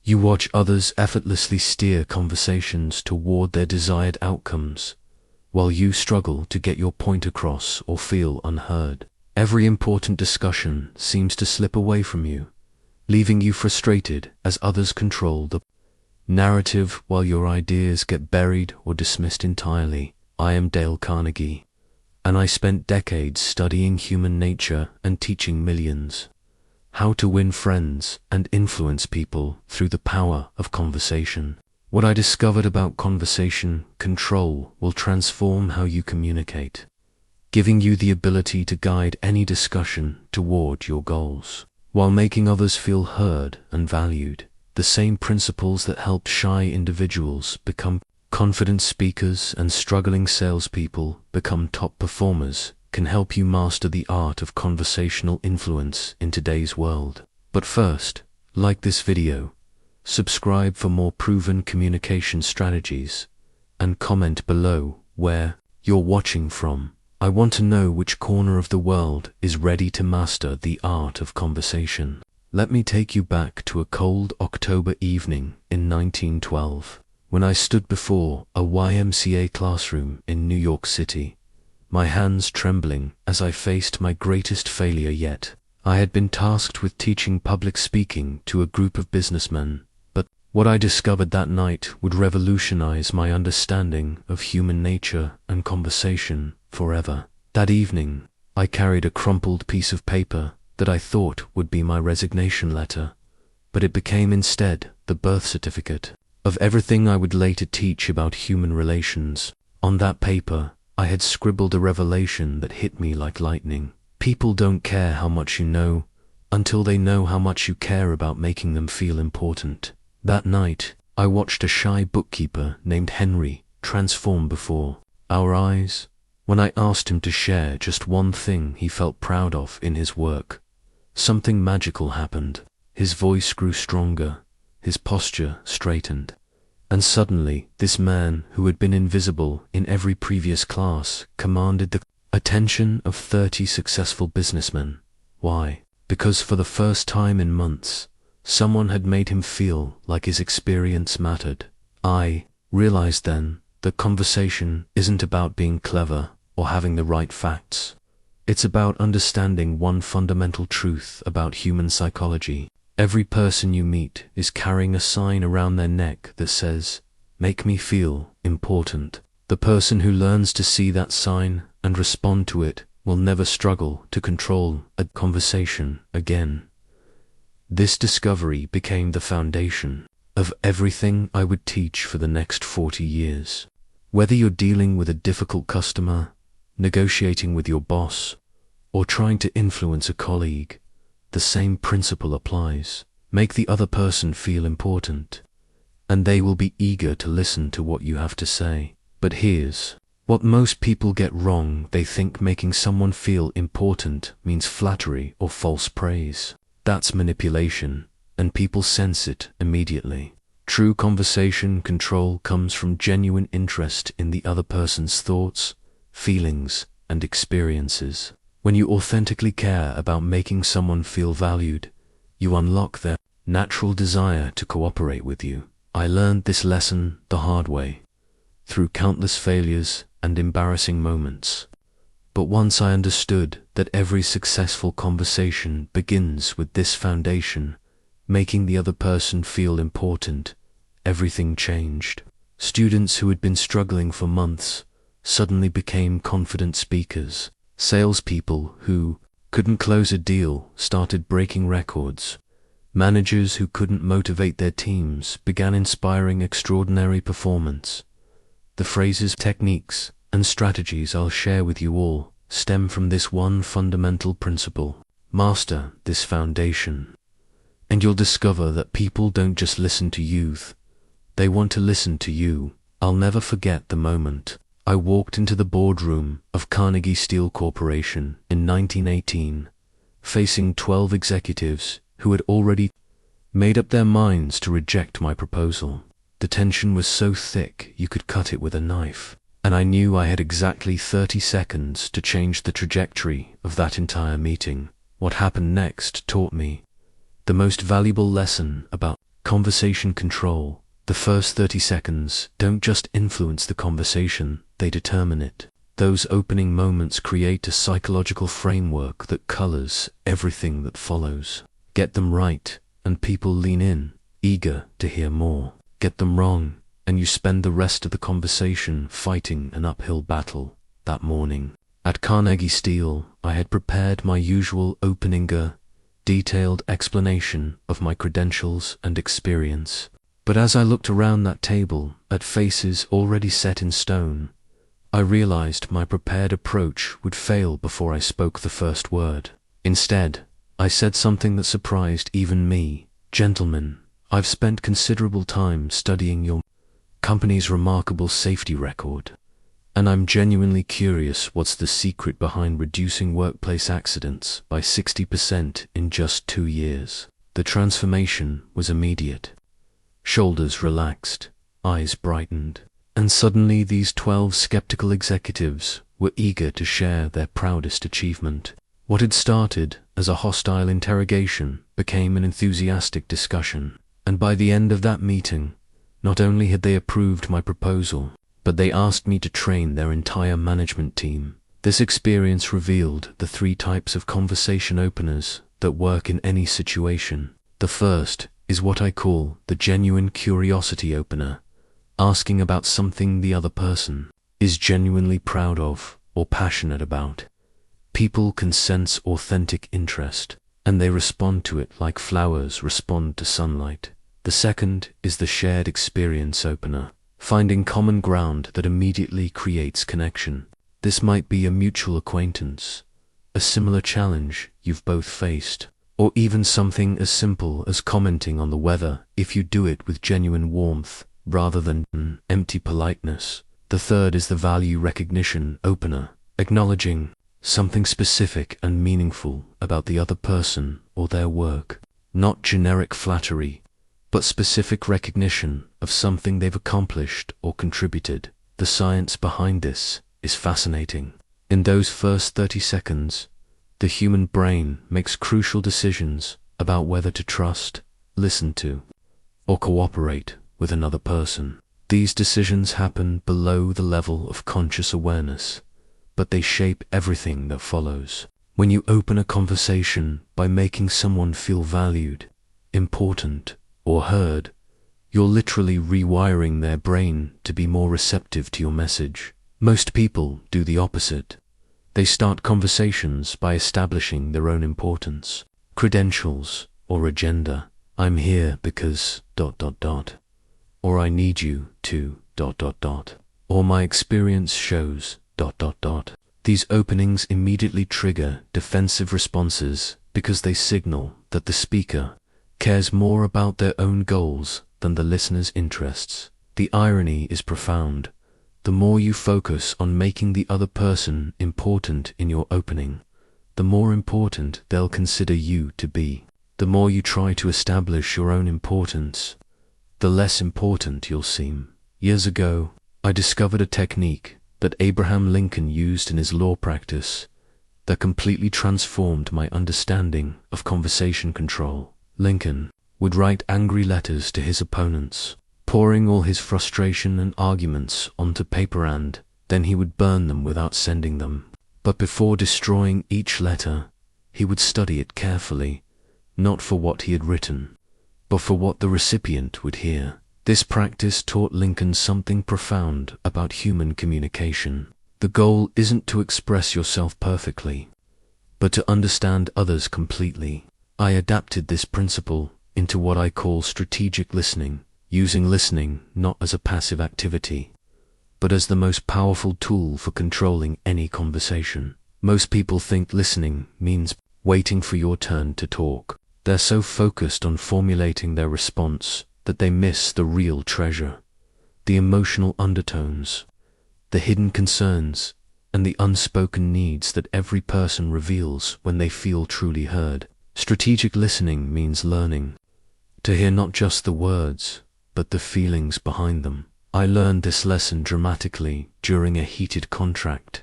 You watch others effortlessly steer conversations toward their desired outcomes, while you struggle to get your point across or feel unheard. Every important discussion seems to slip away from you, leaving you frustrated as others control the narrative while your ideas get buried or dismissed entirely. I am Dale Carnegie, and I spent decades studying human nature and teaching millions how to win friends and influence people through the power of conversation. What I discovered about conversation control will transform how you communicate, giving you the ability to guide any discussion toward your goals, while making others feel heard and valued. The same principles that helped shy individuals become confident speakers and struggling salespeople become top performers can help you master the art of conversational influence in today's world. But first, like this video, subscribe for more proven communication strategies, and comment below where you're watching from. I want to know which corner of the world is ready to master the art of conversation. Let me take you back to a cold October evening in 1912, when I stood before a YMCA classroom in New York City, my hands trembling as I faced my greatest failure yet. I had been tasked with teaching public speaking to a group of businessmen, but what I discovered that night would revolutionize my understanding of human nature and conversation forever. That evening, I carried a crumpled piece of paper that I thought would be my resignation letter, but it became instead the birth certificate of everything I would later teach about human relations. On that paper, I had scribbled a revelation that hit me like lightning. People don't care how much you know until they know how much you care about making them feel important. That night, I watched a shy bookkeeper named Henry transform before our eyes when I asked him to share just one thing he felt proud of in his work. Something magical happened. His voice grew stronger, his posture straightened, and suddenly this man who had been invisible in every previous class commanded the attention of 30 successful businessmen. Why? Because for the first time in months, someone had made him feel like his experience mattered. I realized then that conversation isn't about being clever or having the right facts. It's about understanding one fundamental truth about human psychology. Every person you meet is carrying a sign around their neck that says, "Make me feel important." The person who learns to see that sign and respond to it will never struggle to control a conversation again. This discovery became the foundation of everything I would teach for the next 40 years. Whether you're dealing with a difficult customer, negotiating with your boss, or trying to influence a colleague, the same principle applies. Make the other person feel important, and they will be eager to listen to what you have to say. But here's what most people get wrong. They think making someone feel important means flattery or false praise. That's manipulation, and people sense it immediately. True conversation control comes from genuine interest in the other person's thoughts, feelings, and experiences. When you authentically care about making someone feel valued, you unlock their natural desire to cooperate with you. I learned this lesson the hard way, through countless failures and embarrassing moments. But once I understood that every successful conversation begins with this foundation, making the other person feel important, everything changed. Students who had been struggling for months suddenly became confident speakers. Salespeople who couldn't close a deal started breaking records. Managers who couldn't motivate their teams began inspiring extraordinary performance. The phrases, techniques, and strategies I'll share with you all stem from this one fundamental principle. Master this foundation, and you'll discover that people don't just listen to you, they want to listen to you. I'll never forget the moment I walked into the boardroom of Carnegie Steel Corporation in 1918, facing 12 executives who had already made up their minds to reject my proposal. The tension was so thick you could cut it with a knife, and I knew I had exactly 30 seconds to change the trajectory of that entire meeting. What happened next taught me the most valuable lesson about Conversation control. The first 30 seconds don't just influence the conversation, they determine it. Those opening moments create a psychological framework that colors everything that follows. Get them right, and people lean in, eager to hear more. Get them wrong, and you spend the rest of the conversation fighting an uphill battle. That morning, at Carnegie Steel, I had prepared my usual opening, detailed explanation of my credentials and experience. But as I looked around that table, at faces already set in stone, I realized my prepared approach would fail before I spoke the first word. Instead, I said something that surprised even me. Gentlemen, I've spent considerable time studying your company's remarkable safety record, and I'm genuinely curious what's the secret behind reducing workplace accidents by 60% in just 2 years. The transformation was immediate. Shoulders relaxed, eyes brightened, and suddenly these 12 skeptical executives were eager to share their proudest achievement. What had started as a hostile interrogation became an enthusiastic discussion, and by the end of that meeting, not only had they approved my proposal, but they asked me to train their entire management team. This experience revealed the 3 types of conversation openers that work in any situation. The first is what I call the genuine curiosity opener, asking about something the other person is genuinely proud of or passionate about. People can sense authentic interest, and they respond to it like flowers respond to sunlight. The second is the shared experience opener, finding common ground that immediately creates connection. This might be a mutual acquaintance, a similar challenge you've both faced, or even something as simple as commenting on the weather if you do it with genuine warmth rather than empty politeness. The third is the value recognition opener, acknowledging something specific and meaningful about the other person or their work. Not generic flattery, but specific recognition of something they've accomplished or contributed. The science behind this is fascinating. In those first 30 seconds, the human brain makes crucial decisions about whether to trust, listen to, or cooperate with another person. These decisions happen below the level of conscious awareness, but they shape everything that follows. When you open a conversation by making someone feel valued, important, or heard, you're literally rewiring their brain to be more receptive to your message. Most people do the opposite. They start conversations by establishing their own importance, credentials, or agenda. I'm here because ... or I need you to ... or my experience shows ... These openings immediately trigger defensive responses because they signal that the speaker cares more about their own goals than the listener's interests. The irony is profound. The more you focus on making the other person important in your opening, the more important they'll consider you to be. The more you try to establish your own importance, the less important you'll seem. Years ago, I discovered a technique that Abraham Lincoln used in his law practice that completely transformed my understanding of conversation control. Lincoln would write angry letters to his opponents, pouring all his frustration and arguments onto paper, and then he would burn them without sending them. But before destroying each letter, he would study it carefully, not for what he had written, but for what the recipient would hear. This practice taught Lincoln something profound about human communication. The goal isn't to express yourself perfectly, but to understand others completely. I adapted this principle into what I call strategic listening, using listening not as a passive activity, but as the most powerful tool for controlling any conversation. Most people think listening means waiting for your turn to talk. They're so focused on formulating their response that they miss the real treasure, the emotional undertones, the hidden concerns, and the unspoken needs that every person reveals when they feel truly heard. Strategic listening means learning to hear not just the words, but the feelings behind them. I learned this lesson dramatically during a heated contract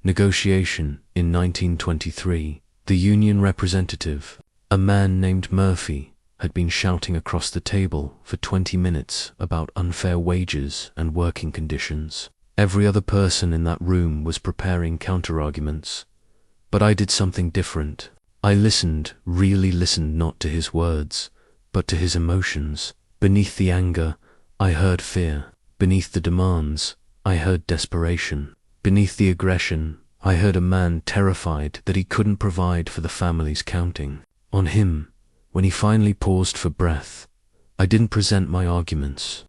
negotiation in 1923. The union representative, a man named Murphy, had been shouting across the table for 20 minutes about unfair wages and working conditions. Every other person in that room was preparing counterarguments, but I did something different. I listened, really listened, not to his words, but to his emotions. Beneath the anger, I heard fear. Beneath the demands, I heard desperation. Beneath the aggression, I heard a man terrified that he couldn't provide for the families counting on him. When he finally paused for breath, I didn't present my arguments.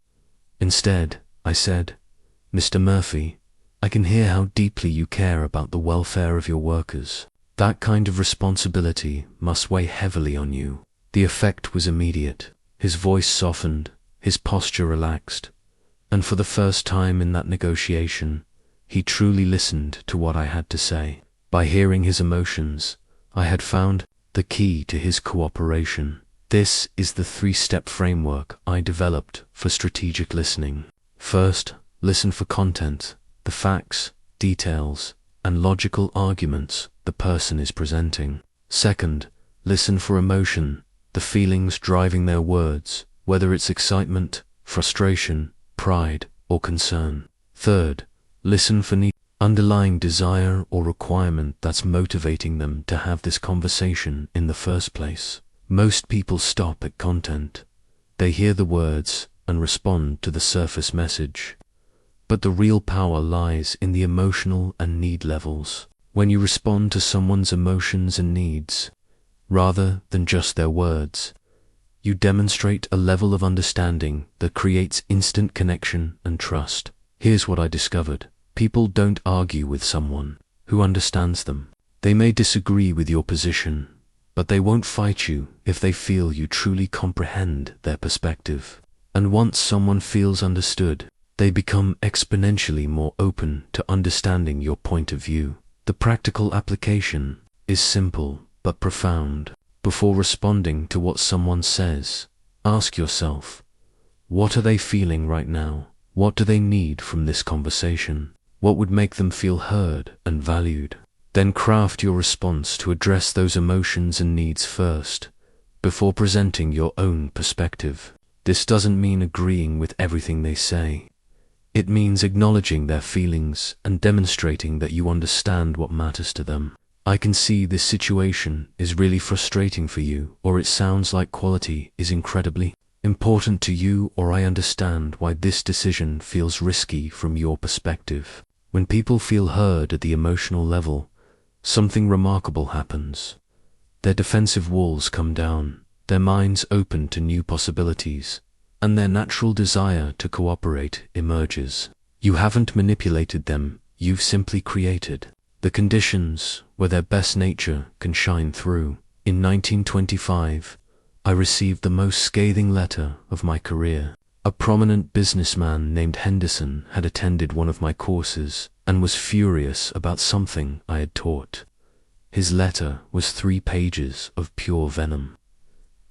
Instead, I said, "Mr. Murphy, I can hear how deeply you care about the welfare of your workers. That kind of responsibility must weigh heavily on you." The effect was immediate. His voice softened, his posture relaxed, and for the first time in that negotiation, he truly listened to what I had to say. By hearing his emotions, I had found the key to his cooperation. This is the 3-step framework I developed for strategic listening. First, listen for content, the facts, details, and logical arguments the person is presenting. Second, listen for emotion, the feelings driving their words, whether it's excitement, frustration, pride, or concern. Third, listen for need, underlying desire or requirement that's motivating them to have this conversation in the first place. Most people stop at content. They hear the words and respond to the surface message. But the real power lies in the emotional and need levels. When you respond to someone's emotions and needs, rather than just their words, you demonstrate a level of understanding that creates instant connection and trust. Here's what I discovered. People don't argue with someone who understands them. They may disagree with your position, but they won't fight you if they feel you truly comprehend their perspective. And once someone feels understood, they become exponentially more open to understanding your point of view. The practical application is simple but profound. Before responding to what someone says, ask yourself, what are they feeling right now? What do they need from this conversation? What would make them feel heard and valued? Then craft your response to address those emotions and needs first, before presenting your own perspective. This doesn't mean agreeing with everything they say. It means acknowledging their feelings and demonstrating that you understand what matters to them. I can see this situation is really frustrating for you, or it sounds like quality is incredibly important to you, or I understand why this decision feels risky from your perspective. When people feel heard at the emotional level, something remarkable happens. Their defensive walls come down, their minds open to new possibilities, and their natural desire to cooperate emerges. You haven't manipulated them, you've simply created the conditions where their best nature can shine through. In 1925, I received the most scathing letter of my career. A prominent businessman named Henderson had attended one of my courses and was furious about something I had taught. His letter was 3 pages of pure venom,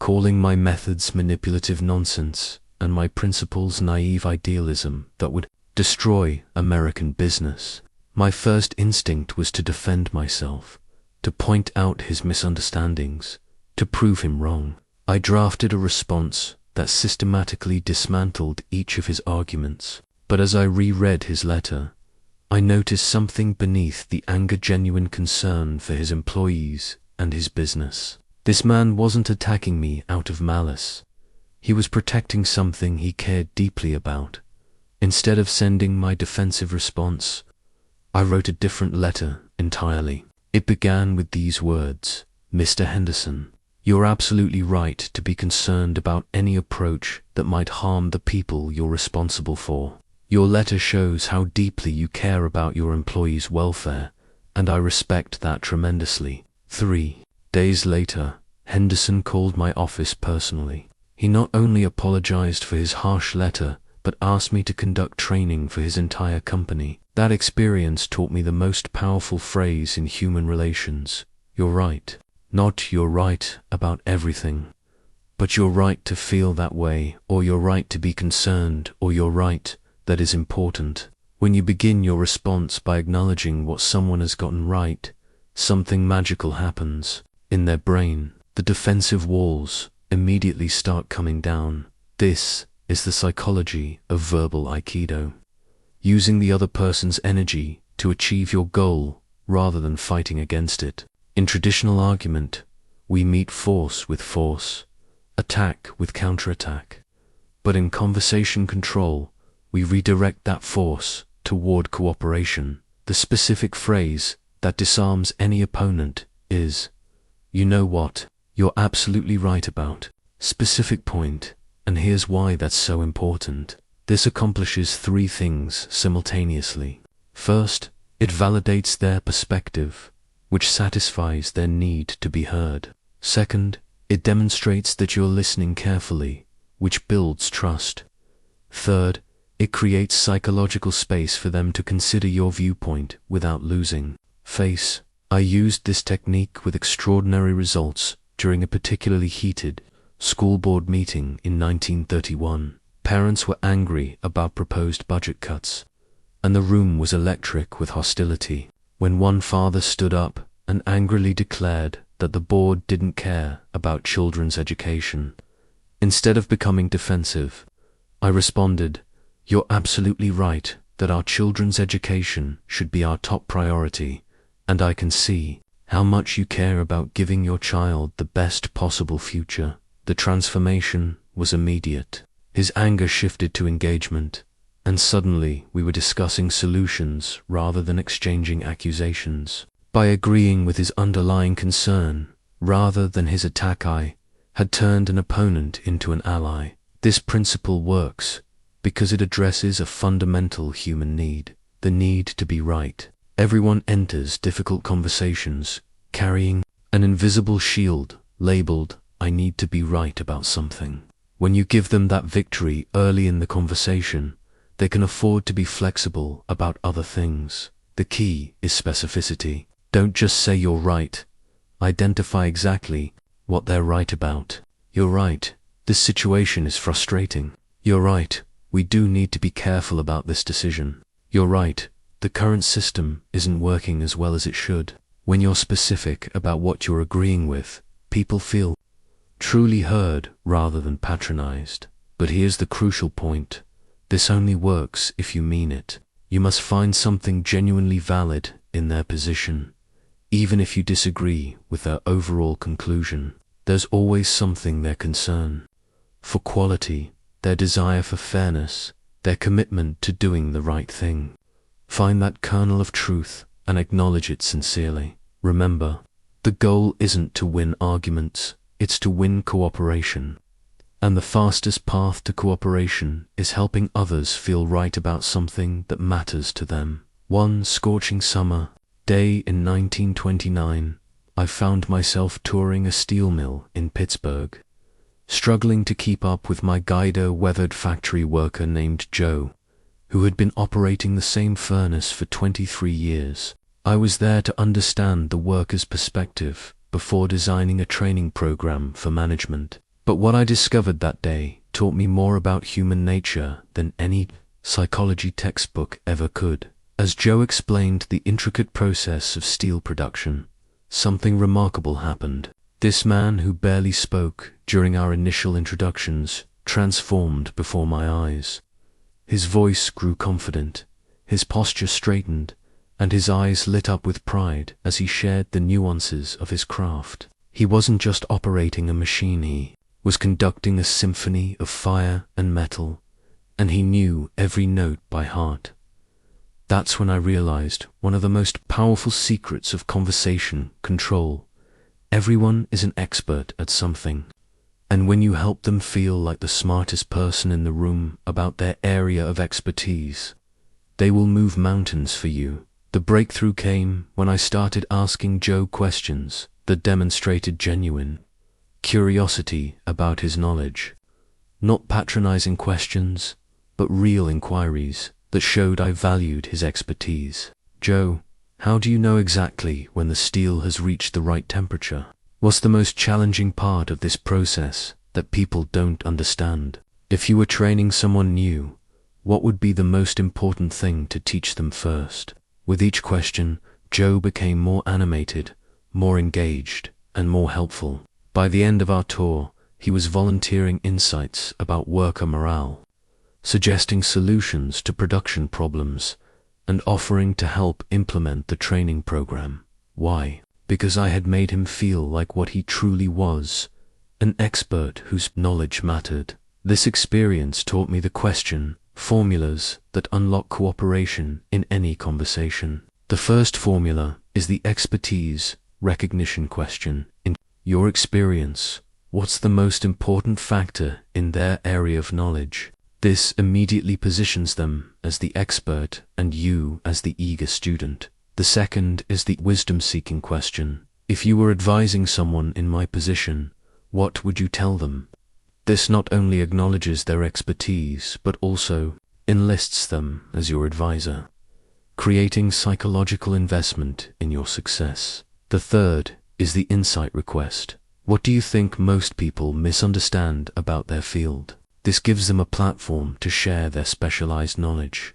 calling my methods manipulative nonsense and my principles naive idealism that would destroy American business. My first instinct was to defend myself, to point out his misunderstandings, to prove him wrong. I drafted a response that systematically dismantled each of his arguments. But as I reread his letter, I noticed something beneath the anger: genuine concern for his employees and his business. This man wasn't attacking me out of malice. He was protecting something he cared deeply about. Instead of sending my defensive response, I wrote a different letter entirely. It began with these words: "Mr. Henderson, you're absolutely right to be concerned about any approach that might harm the people you're responsible for. Your letter shows how deeply you care about your employees' welfare, and I respect that tremendously." 3 days later, Henderson called my office personally. He not only apologized for his harsh letter, but asked me to conduct training for his entire company. That experience taught me the most powerful phrase in human relations: you're right. Not you're right about everything, but you're right to feel that way, or you're right to be concerned, or you're right that is important. When you begin your response by acknowledging what someone has gotten right, something magical happens. In their brain, the defensive walls immediately start coming down. This is the psychology of verbal Aikido. Using the other person's energy to achieve your goal rather than fighting against it. In traditional argument, we meet force with force, attack with counterattack. But in conversation control, we redirect that force toward cooperation. The specific phrase that disarms any opponent is, "You know what, you're absolutely right about." Specific point, and here's why that's so important. This accomplishes three things simultaneously. First, it validates their perspective, which satisfies their need to be heard. Second, it demonstrates that you're listening carefully, which builds trust. Third, it creates psychological space for them to consider your viewpoint without losing face. I used this technique with extraordinary results during a particularly heated school board meeting in 1931. Parents were angry about proposed budget cuts, and the room was electric with hostility. When one father stood up and angrily declared that the board didn't care about children's education, instead of becoming defensive, I responded, "You're absolutely right that our children's education should be our top priority, and I can see how much you care about giving your child the best possible future." The transformation was immediate. His anger shifted to engagement, and suddenly we were discussing solutions rather than exchanging accusations. By agreeing with his underlying concern rather than his attack, I had turned an opponent into an ally. This principle works because it addresses a fundamental human need, the need to be right. Everyone enters difficult conversations carrying an invisible shield labeled, "I need to be right about something." When you give them that victory early in the conversation, they can afford to be flexible about other things. The key is specificity. Don't just say you're right. Identify exactly what they're right about. "You're right, this situation is frustrating." "You're right, we do need to be careful about this decision." "You're right, the current system isn't working as well as it should." When you're specific about what you're agreeing with, people feel truly heard rather than patronized. But here's the crucial point. This only works if you mean it. You must find something genuinely valid in their position. Even if you disagree with their overall conclusion, there's always something their concern for quality, their desire for fairness, their commitment to doing the right thing. Find that kernel of truth and acknowledge it sincerely. Remember, the goal isn't to win arguments, it's to win cooperation. And the fastest path to cooperation is helping others feel right about something that matters to them. One scorching summer day in 1929, I found myself touring a steel mill in Pittsburgh, struggling to keep up with my Guido-weathered factory worker named Joe, who had been operating the same furnace for 23 years. I was there to understand the worker's perspective before designing a training program for management. But what I discovered that day taught me more about human nature than any psychology textbook ever could. As Joe explained the intricate process of steel production, something remarkable happened. This man, who barely spoke during our initial introductions, transformed before my eyes. His voice grew confident, his posture straightened, and his eyes lit up with pride as he shared the nuances of his craft. He wasn't just operating a machine, he was conducting a symphony of fire and metal, and he knew every note by heart. That's when I realized one of the most powerful secrets of conversation control. Everyone is an expert at something, and when you help them feel like the smartest person in the room about their area of expertise, they will move mountains for you. The breakthrough came when I started asking Joe questions that demonstrated genuine curiosity about his knowledge. Not patronizing questions, but real inquiries that showed I valued his expertise. "Joe, how do you know exactly when the steel has reached the right temperature? What's the most challenging part of this process that people don't understand? If you were training someone new, what would be the most important thing to teach them first?" With each question, Joe became more animated, more engaged, and more helpful. By the end of our tour, He was volunteering insights about worker morale, suggesting solutions to production problems, and offering to help implement the training program. Why? Because I had made him feel like what he truly was, an expert whose knowledge mattered. This experience taught me the question, formulas that unlock cooperation in any conversation. The first formula is the expertise recognition question. In your experience, what's the most important factor in their area of knowledge? This immediately positions them as the expert and you as the eager student. The second is the wisdom-seeking question. If you were advising someone in my position, what would you tell them? This not only acknowledges their expertise, but also enlists them as your advisor, creating psychological investment in your success. The third is the insight request. What do you think most people misunderstand about their field? This gives them a platform to share their specialized knowledge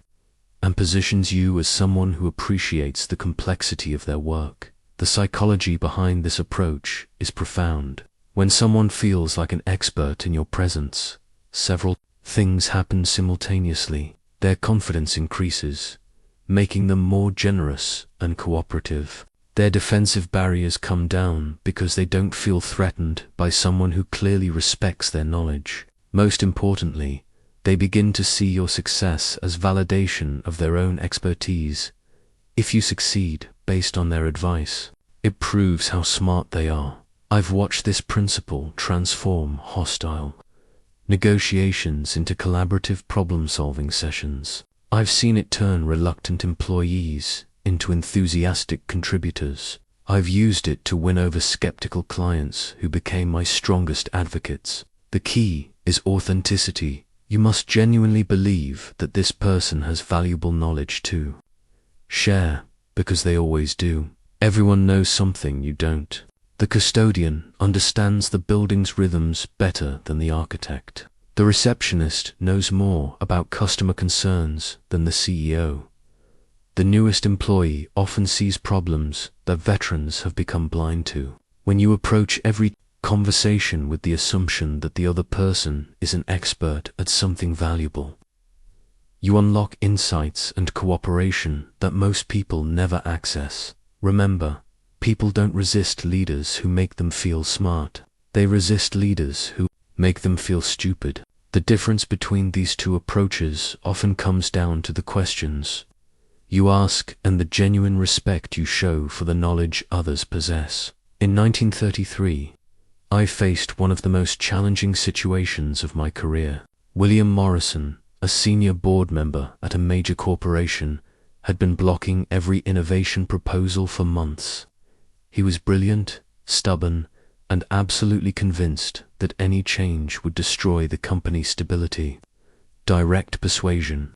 and positions you as someone who appreciates the complexity of their work. The psychology behind this approach is profound. When someone feels like an expert in your presence, several things happen simultaneously. Their confidence increases, making them more generous and cooperative. Their defensive barriers come down because they don't feel threatened by someone who clearly respects their knowledge. Most importantly, they begin to see your success as validation of their own expertise. If you succeed based on their advice, it proves how smart they are. I've watched this principle transform hostile negotiations into collaborative problem-solving sessions. I've seen it turn reluctant employees into enthusiastic contributors. I've used it to win over skeptical clients who became my strongest advocates. The key is authenticity. You must genuinely believe that this person has valuable knowledge too. Share, because they always do. Everyone knows something you don't. The custodian understands the building's rhythms better than the architect. The receptionist knows more about customer concerns than the CEO. The newest employee often sees problems that veterans have become blind to. When you approach every conversation with the assumption that the other person is an expert at something valuable, you unlock insights and cooperation that most people never access. Remember, people don't resist leaders who make them feel smart. They resist leaders who make them feel stupid. The difference between these two approaches often comes down to the questions you ask and the genuine respect you show for the knowledge others possess. In 1933, I faced one of the most challenging situations of my career. William Morrison, a senior board member at a major corporation, had been blocking every innovation proposal for months. He was brilliant, stubborn, and absolutely convinced that any change would destroy the company's stability. Direct persuasion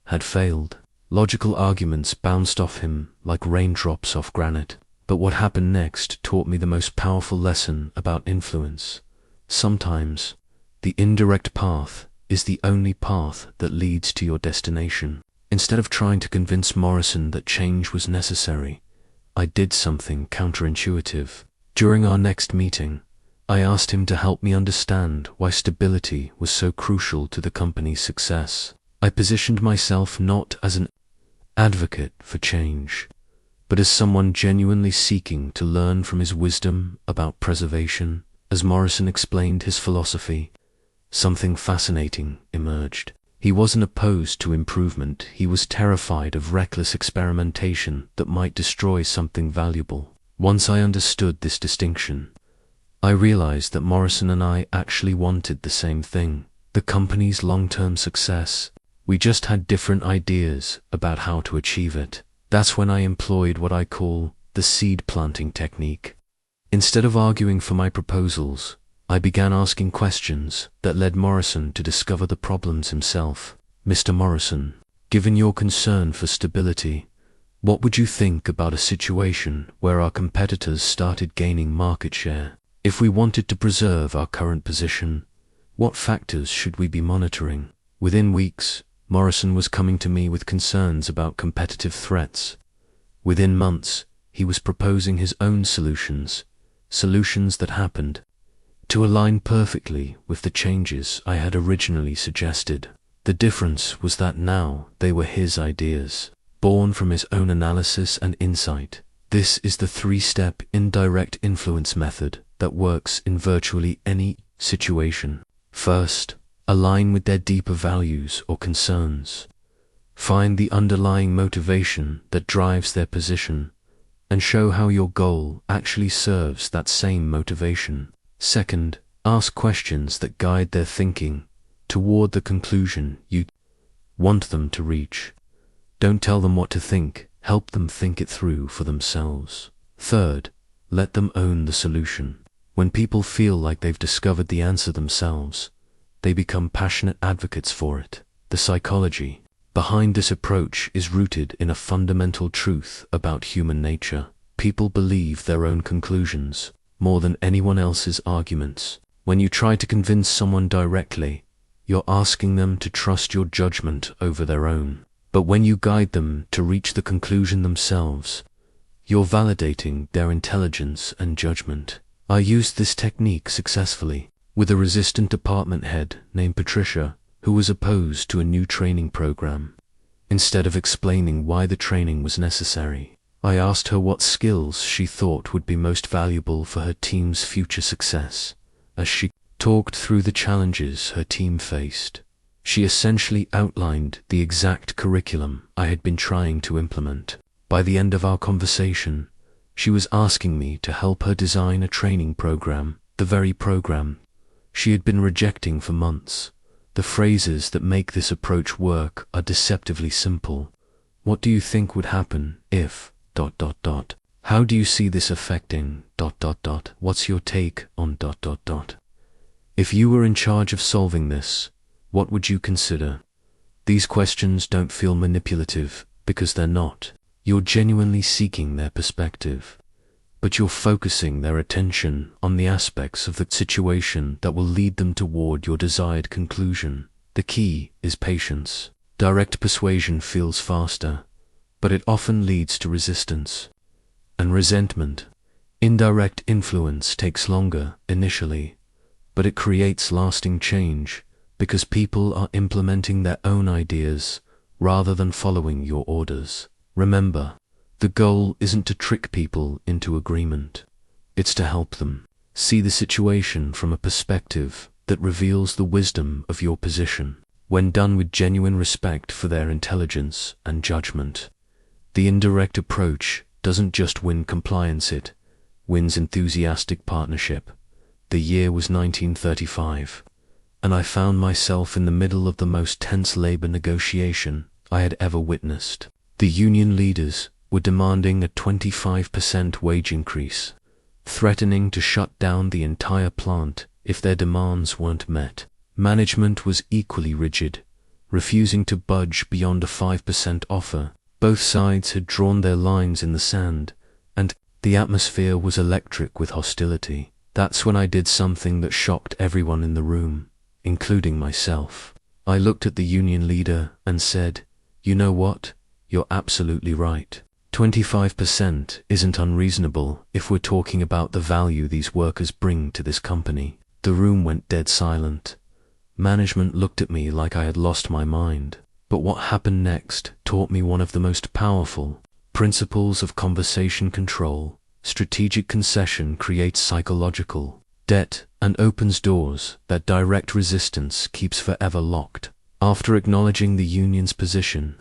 had failed. Logical arguments bounced off him like raindrops off granite. But what happened next taught me the most powerful lesson about influence. Sometimes, the indirect path is the only path that leads to your destination. Instead of trying to convince Morrison that change was necessary, I did something counterintuitive. During our next meeting, I asked him to help me understand why stability was so crucial to the company's success. I positioned myself not as an advocate for change, but as someone genuinely seeking to learn from his wisdom about preservation. As Morrison explained his philosophy, something fascinating emerged. He wasn't opposed to improvement, he was terrified of reckless experimentation that might destroy something valuable. Once I understood this distinction, I realized that Morrison and I actually wanted the same thing, the company's long-term success. We just had different ideas about how to achieve it. That's when I employed what I call the seed planting technique. Instead of arguing for my proposals, I began asking questions that led Morrison to discover the problems himself. Mr. Morrison, given your concern for stability, what would you think about a situation where our competitors started gaining market share? If we wanted to preserve our current position, what factors should we be monitoring? Within weeks, Morrison was coming to me with concerns about competitive threats. Within months, he was proposing his own solutions that happened to align perfectly with the changes I had originally suggested. The difference was that now they were his ideas, born from his own analysis and insight. This is the three-step indirect influence method that works in virtually any situation. First, align with their deeper values or concerns. Find the underlying motivation that drives their position and show how your goal actually serves that same motivation. Second, ask questions that guide their thinking toward the conclusion you want them to reach. Don't tell them what to think, help them think it through for themselves. Third, let them own the solution. When people feel like they've discovered the answer themselves, they become passionate advocates for it. The psychology behind this approach is rooted in a fundamental truth about human nature. People believe their own conclusions more than anyone else's arguments. When you try to convince someone directly, you're asking them to trust your judgment over their own. But when you guide them to reach the conclusion themselves, you're validating their intelligence and judgment. I used this technique successfully with a resistant department head named Patricia, who was opposed to a new training program. Instead of explaining why the training was necessary, I asked her what skills she thought would be most valuable for her team's future success. As she talked through the challenges her team faced, she essentially outlined the exact curriculum I had been trying to implement. By the end of our conversation, she was asking me to help her design a training program, the very program she had been rejecting for months. The phrases that make this approach work are deceptively simple. What do you think would happen if ... How do you see this affecting ... What's your take on ... If you were in charge of solving this, what would you consider? These questions don't feel manipulative because they're not. You're genuinely seeking their perspective, but you're focusing their attention on the aspects of the situation that will lead them toward your desired conclusion. The key is patience. Direct persuasion feels faster, but it often leads to resistance and resentment. Indirect influence takes longer initially, but it creates lasting change because people are implementing their own ideas rather than following your orders. Remember, the goal isn't to trick people into agreement. It's to help them see the situation from a perspective that reveals the wisdom of your position. When done with genuine respect for their intelligence and judgment, the indirect approach doesn't just win compliance, it wins enthusiastic partnership. The year was 1935, and I found myself in the middle of the most tense labor negotiation I had ever witnessed. The union leaders were demanding a 25% wage increase, threatening to shut down the entire plant if their demands weren't met. Management was equally rigid, refusing to budge beyond a 5% offer. Both sides had drawn their lines in the sand, and the atmosphere was electric with hostility. That's when I did something that shocked everyone in the room, including myself. I looked at the union leader and said, "You know what? You're absolutely right. 25% isn't unreasonable if we're talking about the value these workers bring to this company." The room went dead silent. Management looked at me like I had lost my mind. But what happened next taught me one of the most powerful principles of conversation control. Strategic concession creates psychological debt and opens doors that direct resistance keeps forever locked. After acknowledging the union's position,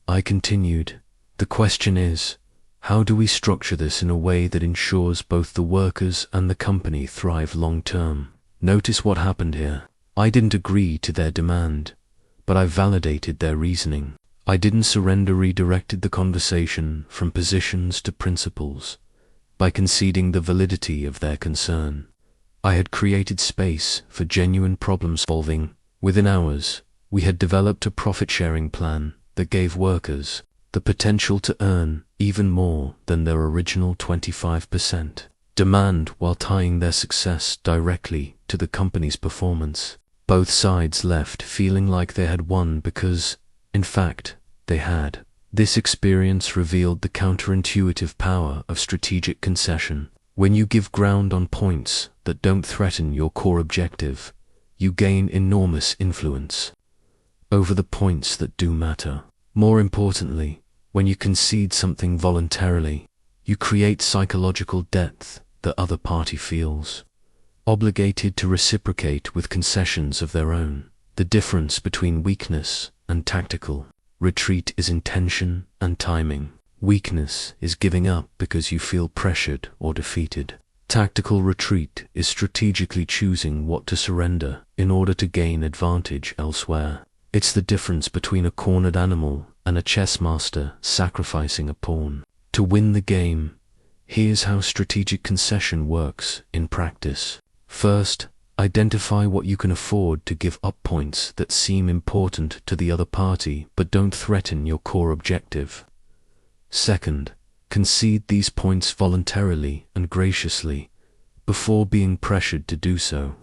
I continued, "The question is, how do we structure this in a way that ensures both the workers and the company thrive long term?" Notice what happened here. I didn't agree to their demand, but I validated their reasoning. I didn't surrender, redirected the conversation from positions to principles. By conceding the validity of their concern, I had created space for genuine problem solving. Within hours, we had developed a profit-sharing plan that gave workers the potential to earn even more than their original 25% demand while tying their success directly to the company's performance. Both sides left feeling like they had won because, in fact, they had. This experience revealed the counterintuitive power of strategic concession. When you give ground on points that don't threaten your core objective, you gain enormous influence over the points that do matter. More importantly, when you concede something voluntarily, you create psychological depth the other party feels obligated to reciprocate with concessions of their own. The difference between weakness and tactical retreat is intention and timing. Weakness is giving up because you feel pressured or defeated. Tactical retreat is strategically choosing what to surrender in order to gain advantage elsewhere. It's the difference between a cornered animal and a chess master sacrificing a pawn. To win the game, here's how strategic concession works in practice. First, identify what you can afford to give up points that seem important to the other party but don't threaten your core objective. Second, concede these points voluntarily and graciously before being pressured to do so.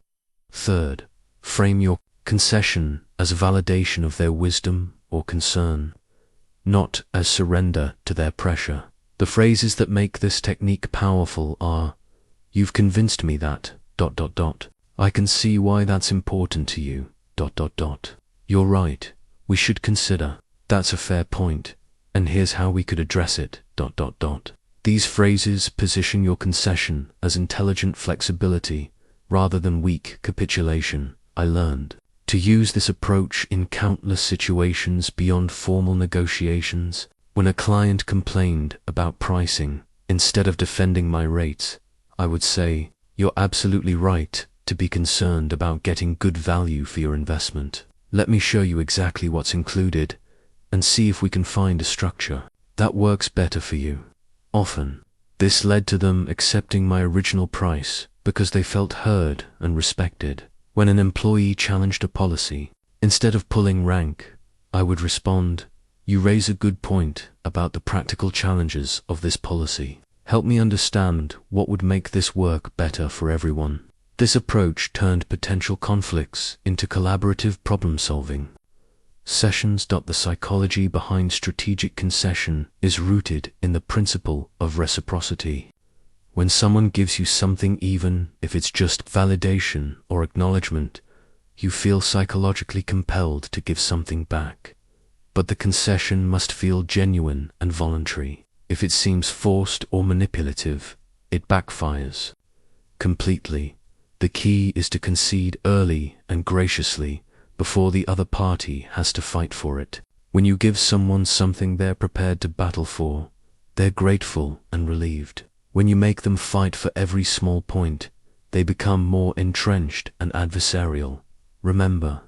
Third, frame your concession as a validation of their wisdom or concern, not as surrender to their pressure. The phrases that make this technique powerful are, "You've convinced me that, ... I can see why that's important to you, ... You're right, we should consider, that's a fair point, and here's how we could address it, ... These phrases position your concession as intelligent flexibility rather than weak capitulation. I learned to use this approach in countless situations beyond formal negotiations. When a client complained about pricing, instead of defending my rates, I would say, "You're absolutely right to be concerned about getting good value for your investment. Let me show you exactly what's included and see if we can find a structure that works better for you." Often, this led to them accepting my original price because they felt heard and respected. When an employee challenged a policy, instead of pulling rank, I would respond, "You raise a good point about the practical challenges of this policy. Help me understand what would make this work better for everyone." This approach turned potential conflicts into collaborative problem-solving sessions. The psychology behind strategic concession is rooted in the principle of reciprocity. When someone gives you something, even if it's just validation or acknowledgement, you feel psychologically compelled to give something back. But the concession must feel genuine and voluntary. If it seems forced or manipulative, it backfires completely. The key is to concede early and graciously before the other party has to fight for it. When you give someone something they're prepared to battle for, they're grateful and relieved. When you make them fight for every small point, they become more entrenched and adversarial. Remember,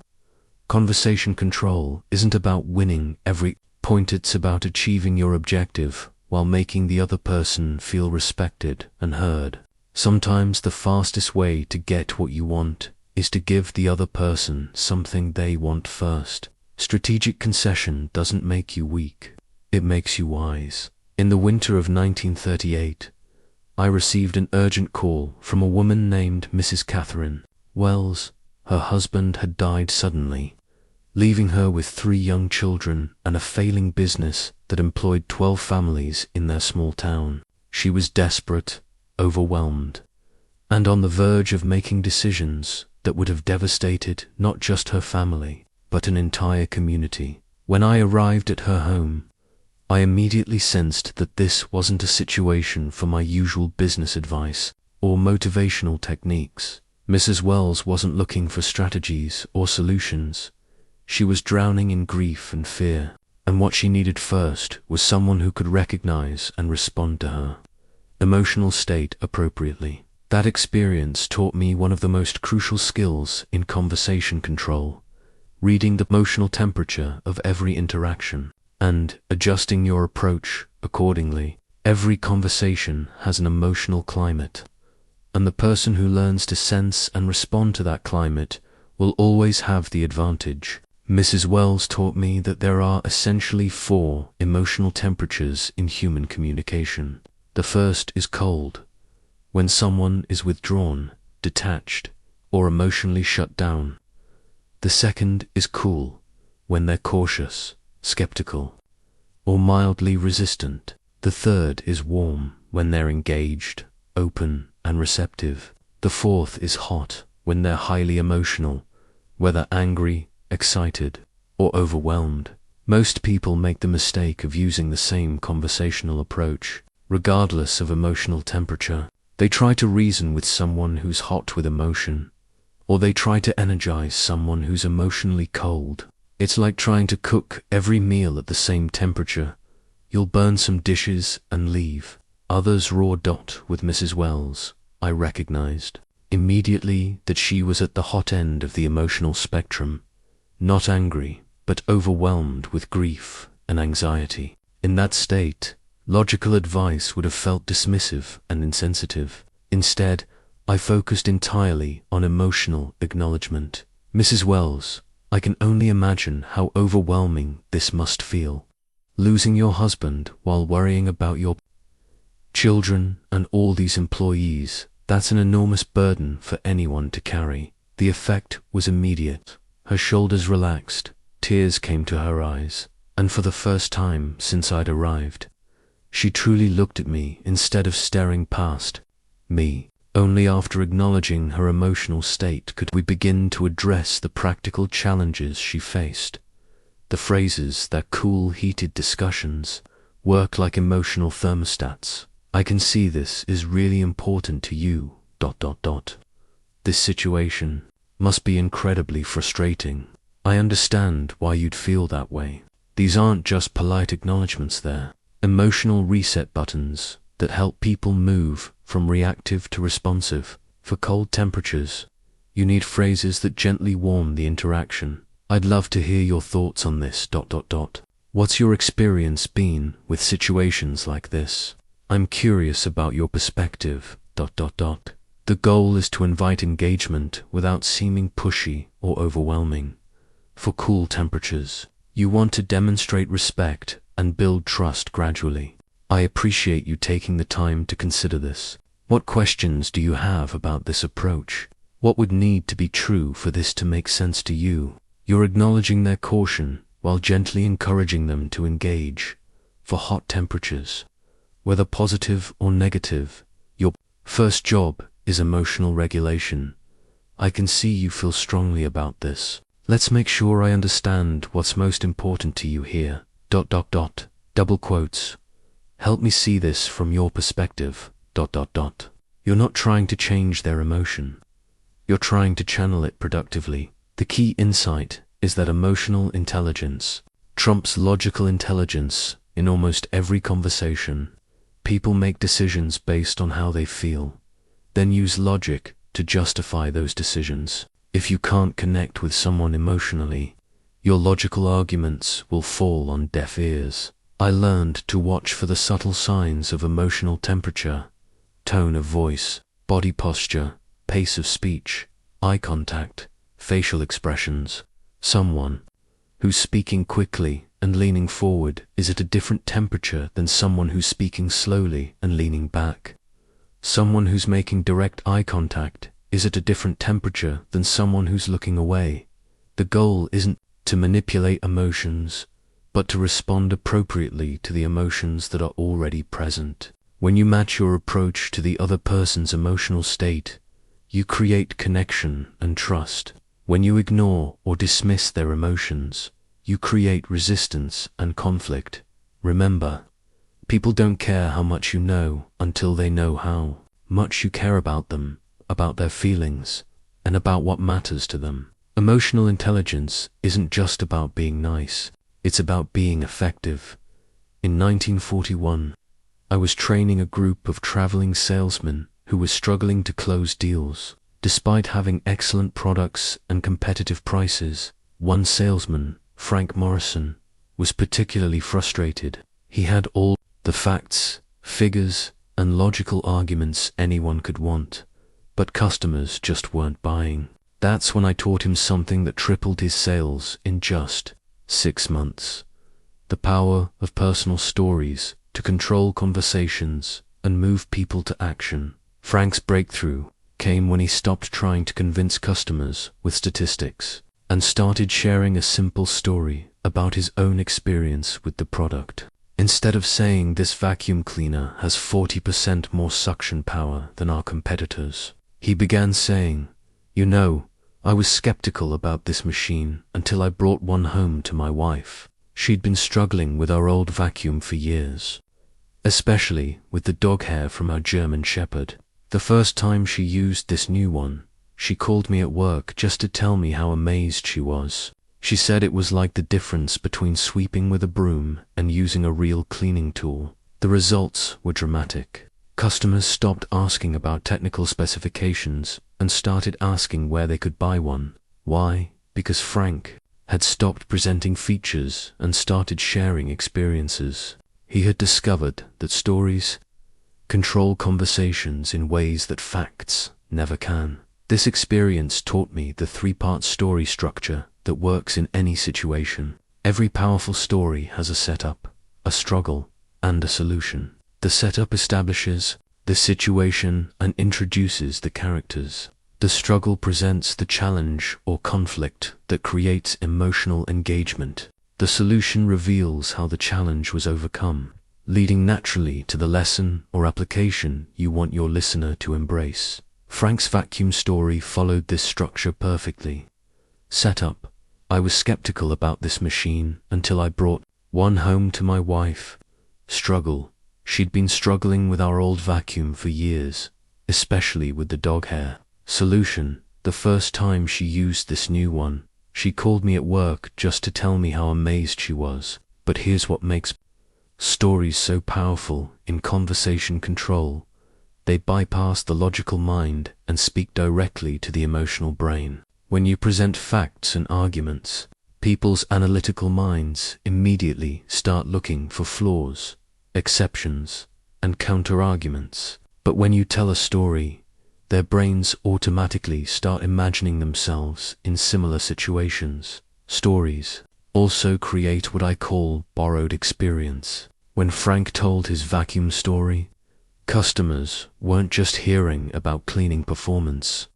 conversation control isn't about winning every point, it's about achieving your objective while making the other person feel respected and heard. Sometimes the fastest way to get what you want is to give the other person something they want first. Strategic concession doesn't make you weak, it makes you wise. In the winter of 1938, I received an urgent call from a woman named Mrs. Catherine Wells. Her husband had died suddenly, leaving her with 3 young children and a failing business that employed 12 families in their small town. She was desperate, overwhelmed, and on the verge of making decisions that would have devastated not just her family, but an entire community. When I arrived at her home, I immediately sensed that this wasn't a situation for my usual business advice or motivational techniques. Mrs. Wells wasn't looking for strategies or solutions. She was drowning in grief and fear, and what she needed first was someone who could recognize and respond to her emotional state appropriately. That experience taught me one of the most crucial skills in conversation control: reading the emotional temperature of every interaction and adjusting your approach accordingly. Every conversation has an emotional climate, and the person who learns to sense and respond to that climate will always have the advantage. Mrs. Wells taught me that there are essentially 4 emotional temperatures in human communication. The first is cold, when someone is withdrawn, detached, or emotionally shut down. The second is cool, when they're cautious, skeptical, or mildly resistant. The third is warm, when they're engaged, open and receptive. The fourth is hot, when they're highly emotional, whether angry, excited, or overwhelmed. Most people make the mistake of using the same conversational approach, regardless of emotional temperature. They try to reason with someone who's hot with emotion, or they try to energize someone who's emotionally cold. It's like trying to cook every meal at the same temperature. You'll burn some dishes and leave. Others raw. With Mrs. Wells, I recognized immediately that she was at the hot end of the emotional spectrum, not angry, but overwhelmed with grief and anxiety. In that state, logical advice would have felt dismissive and insensitive. Instead, I focused entirely on emotional acknowledgement. Mrs. Wells, I can only imagine how overwhelming this must feel. Losing your husband while worrying about your children and all these employees, that's an enormous burden for anyone to carry. The effect was immediate. Her shoulders relaxed, tears came to her eyes, and for the first time since I'd arrived, she truly looked at me instead of staring past me. Only after acknowledging her emotional state could we begin to address the practical challenges she faced. The phrases that cool heated discussions work like emotional thermostats. I can see this is really important to you. This situation must be incredibly frustrating. I understand why you'd feel that way. These aren't just polite acknowledgments, they're emotional reset buttons that help people move from reactive to responsive. For cold temperatures, you need phrases that gently warm the interaction. I'd love to hear your thoughts on this. What's your experience been with situations like this? I'm curious about your perspective. The goal is to invite engagement without seeming pushy or overwhelming. For cool temperatures, you want to demonstrate respect and build trust gradually. I appreciate you taking the time to consider this. What questions do you have about this approach? What would need to be true for this to make sense to you? You're acknowledging their caution while gently encouraging them to engage. For hot temperatures, whether positive or negative, your first job is emotional regulation. I can see you feel strongly about this. Let's make sure I understand what's most important to you here. Double quotes. Help me see this from your perspective. You're not trying to change their emotion. You're trying to channel it productively. The key insight is that emotional intelligence trumps logical intelligence in almost every conversation. People make decisions based on how they feel, then use logic to justify those decisions. If you can't connect with someone emotionally, your logical arguments will fall on deaf ears. I learned to watch for the subtle signs of emotional temperature: tone of voice, body posture, pace of speech, eye contact, facial expressions. Someone who's speaking quickly and leaning forward is at a different temperature than someone who's speaking slowly and leaning back. Someone who's making direct eye contact is at a different temperature than someone who's looking away. The goal isn't to manipulate emotions, but to respond appropriately to the emotions that are already present. When you match your approach to the other person's emotional state, you create connection and trust. When you ignore or dismiss their emotions, you create resistance and conflict. Remember, people don't care how much you know until they know how much you care about them, about their feelings, and about what matters to them. Emotional intelligence isn't just about being nice, it's about being effective. In 1941, I was training a group of traveling salesmen who were struggling to close deals. Despite having excellent products and competitive prices, one salesman, Frank Morrison, was particularly frustrated. He had all the facts, figures, and logical arguments anyone could want, but customers just weren't buying. That's when I taught him something that tripled his sales in just 6 months. The power of personal stories to control conversations and move people to action. Frank's breakthrough came when he stopped trying to convince customers with statistics and started sharing a simple story about his own experience with the product. Instead of saying this vacuum cleaner has 40% more suction power than our competitors, he began saying, "You know, I was skeptical about this machine until I brought one home to my wife. She'd been struggling with our old vacuum for years, especially with the dog hair from our German Shepherd. The first time she used this new one, she called me at work just to tell me how amazed she was. She said it was like the difference between sweeping with a broom and using a real cleaning tool. The results were dramatic. Customers stopped asking about technical specifications and started asking where they could buy one. Why? Because Frank had stopped presenting features and started sharing experiences. He had discovered that stories control conversations in ways that facts never can. This experience taught me the three-part story structure that works in any situation. Every powerful story has a setup, a struggle, and a solution. The setup establishes the situation and introduces the characters. The struggle presents the challenge or conflict that creates emotional engagement. The solution reveals how the challenge was overcome, leading naturally to the lesson or application you want your listener to embrace. Frank's vacuum story followed this structure perfectly. Setup: I was skeptical about this machine until I brought one home to my wife. Struggle: she'd been struggling with our old vacuum for years, especially with the dog hair. Solution: the first time she used this new one, she called me at work just to tell me how amazed she was. But here's what makes stories so powerful in conversation control. They bypass the logical mind and speak directly to the emotional brain. When you present facts and arguments, people's analytical minds immediately start looking for flaws, exceptions, and counter-arguments. But when you tell a story, their brains automatically start imagining themselves in similar situations. Stories also create what I call borrowed experience. When Frank told his vacuum story, customers weren't just hearing about cleaning performance.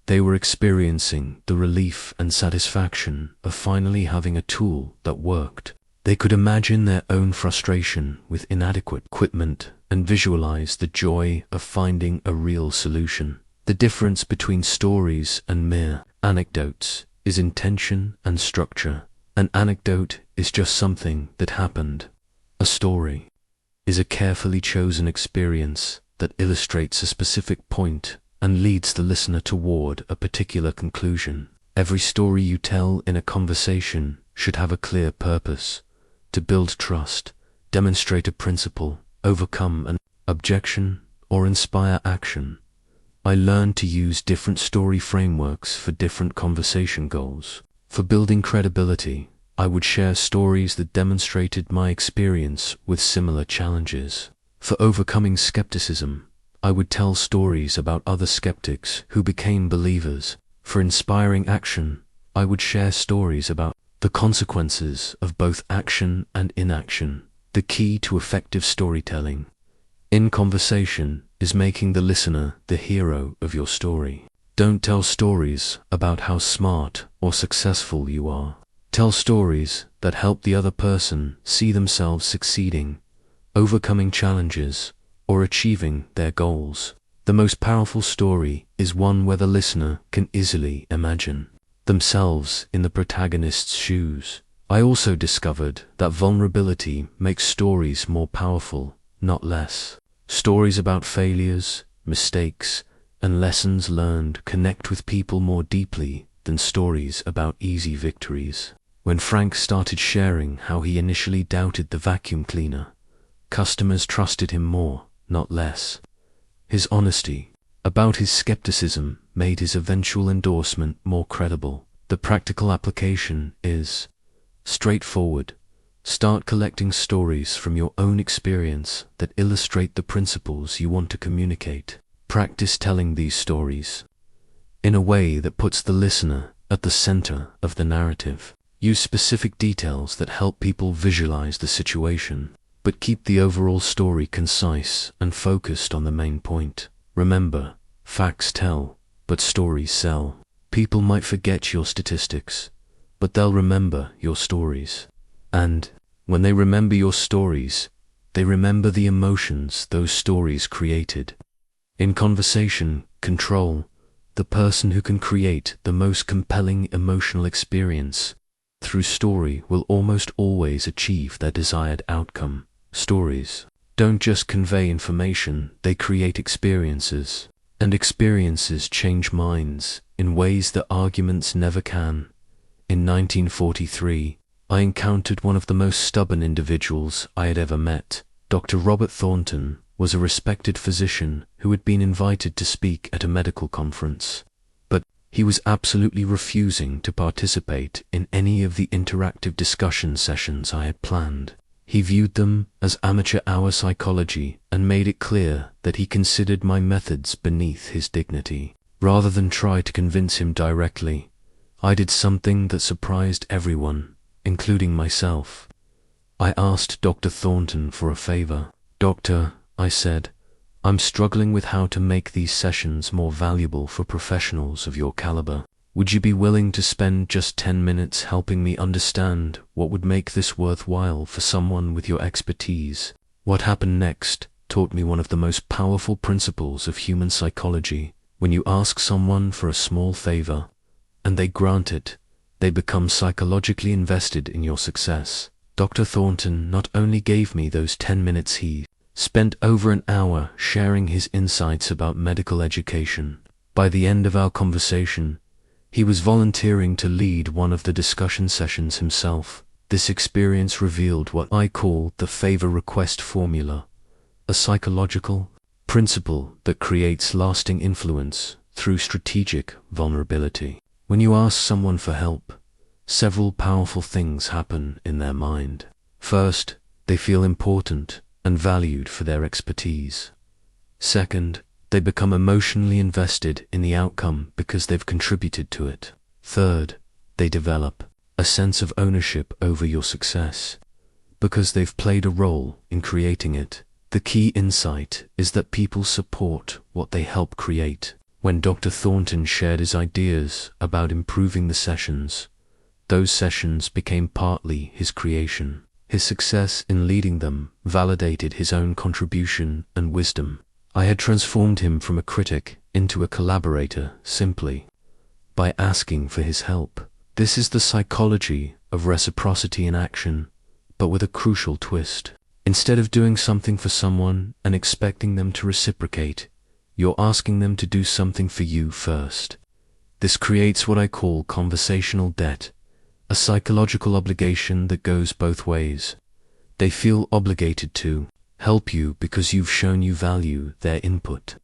They were experiencing the relief and satisfaction of finally having a tool that worked. They could imagine their own frustration with inadequate equipment and visualize the joy of finding a real solution. The difference between stories and mere anecdotes is intention and structure. An anecdote is just something that happened. A story is a carefully chosen experience that illustrates a specific point and leads the listener toward a particular conclusion. Every story you tell in a conversation should have a clear purpose: to build trust, demonstrate a principle, overcome an objection, or inspire action. I learned to use different story frameworks for different conversation goals. For building credibility, I would share stories that demonstrated my experience with similar challenges. For overcoming skepticism, I would tell stories about other skeptics who became believers. For inspiring action, I would share stories about the consequences of both action and inaction. The key to effective storytelling in conversation is making the listener the hero of your story. Don't tell stories about how smart or successful you are. Tell stories that help the other person see themselves succeeding, overcoming challenges, or achieving their goals. The most powerful story is one where the listener can easily imagine themselves in the protagonist's shoes. I also discovered that vulnerability makes stories more powerful, not less. Stories about failures, mistakes, and lessons learned connect with people more deeply than stories about easy victories. When Frank started sharing how he initially doubted the vacuum cleaner, customers trusted him more, not less. His honesty about his skepticism made his eventual endorsement more credible. The practical application is straightforward. Start collecting stories from your own experience that illustrate the principles you want to communicate. Practice telling these stories in a way that puts the listener at the center of the narrative. Use specific details that help people visualize the situation, but keep the overall story concise and focused on the main point. Remember, facts tell, but stories sell. People might forget your statistics, but they'll remember your stories. And When they remember your stories, they remember the emotions those stories created. In conversation, control, the person who can create the most compelling emotional experience through story will almost always achieve their desired outcome. Stories don't just convey information, they create experiences. And experiences change minds in ways that arguments never can. In 1943, I encountered one of the most stubborn individuals I had ever met. Dr. Robert Thornton was a respected physician who had been invited to speak at a medical conference, but he was absolutely refusing to participate in any of the interactive discussion sessions I had planned. He viewed them as amateur hour psychology and made it clear that he considered my methods beneath his dignity. Rather than try to convince him directly, I did something that surprised everyone, including myself. I asked Dr. Thornton for a favor. "Doctor," I said, "I'm struggling with how to make these sessions more valuable for professionals of your caliber. Would you be willing to spend just 10 minutes helping me understand what would make this worthwhile for someone with your expertise?" What happened next taught me one of the most powerful principles of human psychology. When you ask someone for a small favor, and they grant it, they become psychologically invested in your success. Dr. Thornton not only gave me those 10 minutes, he spent over an hour sharing his insights about medical education. By the end of our conversation, he was volunteering to lead one of the discussion sessions himself. This experience revealed what I call the favor request formula, a psychological principle that creates lasting influence through strategic vulnerability. When you ask someone for help, several powerful things happen in their mind. First, they feel important and valued for their expertise. Second, they become emotionally invested in the outcome because they've contributed to it. Third, they develop a sense of ownership over your success because they've played a role in creating it. The key insight is that people support what they help create. When Dr. Thornton shared his ideas about improving the sessions, those sessions became partly his creation. His success in leading them validated his own contribution and wisdom. I had transformed him from a critic into a collaborator simply by asking for his help. This is the psychology of reciprocity in action, but with a crucial twist. Instead of doing something for someone and expecting them to reciprocate, you're asking them to do something for you first. This creates what I call conversational debt, a psychological obligation that goes both ways. They feel obligated to help you because you've shown you value their input,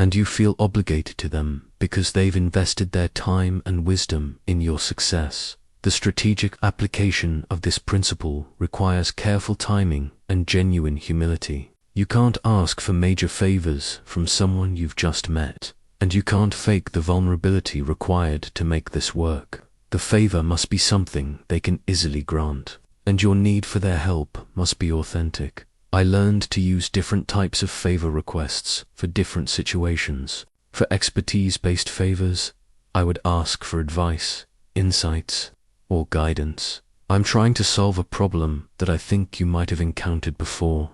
and you feel obligated to them because they've invested their time and wisdom in your success. The strategic application of this principle requires careful timing and genuine humility. You can't ask for major favors from someone you've just met, and you can't fake the vulnerability required to make this work. The favor must be something they can easily grant, and your need for their help must be authentic. I learned to use different types of favor requests for different situations. For expertise-based favors, I would ask for advice, insights, or guidance. I'm trying to solve a problem that I think you might have encountered before.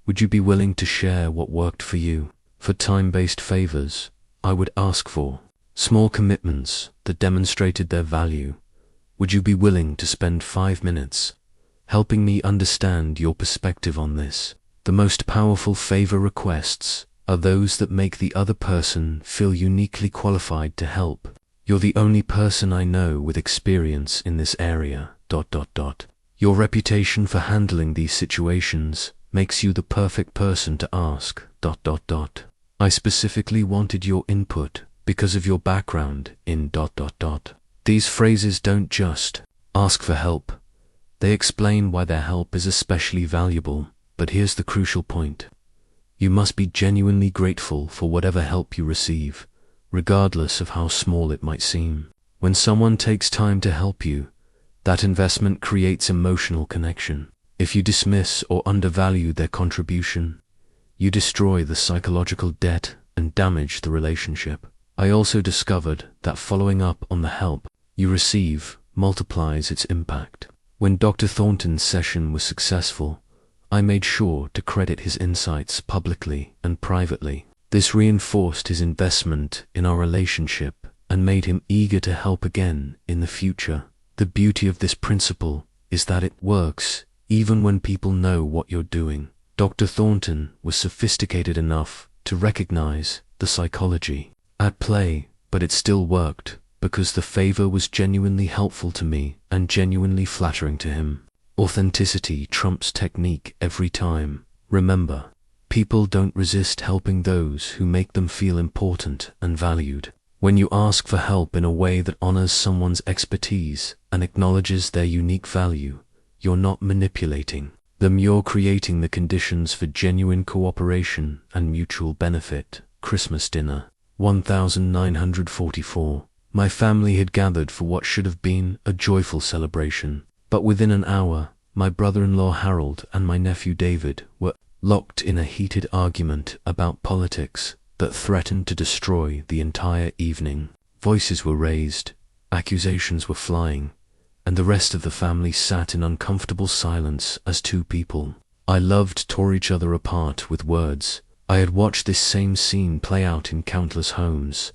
Would you be willing to share what worked for you? For time-based favors, I would ask for small commitments that demonstrated their value. Would you be willing to spend 5 minutes helping me understand your perspective on this? The most powerful favor requests are those that make the other person feel uniquely qualified to help. You're the only person I know with experience in this area, ... Your reputation for handling these situations makes you the perfect person to ask, ... I specifically wanted your input because of your background in ... These phrases don't just ask for help. They explain why their help is especially valuable. But here's the crucial point. You must be genuinely grateful for whatever help you receive, regardless of how small it might seem. When someone takes time to help you, that investment creates emotional connection. If you dismiss or undervalue their contribution, you destroy the psychological debt and damage the relationship. I also discovered that following up on the help you receive multiplies its impact. When Dr. Thornton's session was successful, I made sure to credit his insights publicly and privately. This reinforced his investment in our relationship and made him eager to help again in the future. The beauty of this principle is that it works even when people know what you're doing. Dr. Thornton was sophisticated enough to recognize the psychology at play, but it still worked because the favor was genuinely helpful to me and genuinely flattering to him. Authenticity trumps technique every time. Remember, people don't resist helping those who make them feel important and valued. When you ask for help in a way that honors someone's expertise and acknowledges their unique value, you're not manipulating them, you're creating the conditions for genuine cooperation and mutual benefit. Christmas dinner, 1944. My family had gathered for what should have been a joyful celebration, but within an hour, my brother-in-law Harold and my nephew David were locked in a heated argument about politics that threatened to destroy the entire evening. Voices were raised, accusations were flying, and the rest of the family sat in uncomfortable silence as two people I loved tore each other apart with words. I had watched this same scene play out in countless homes,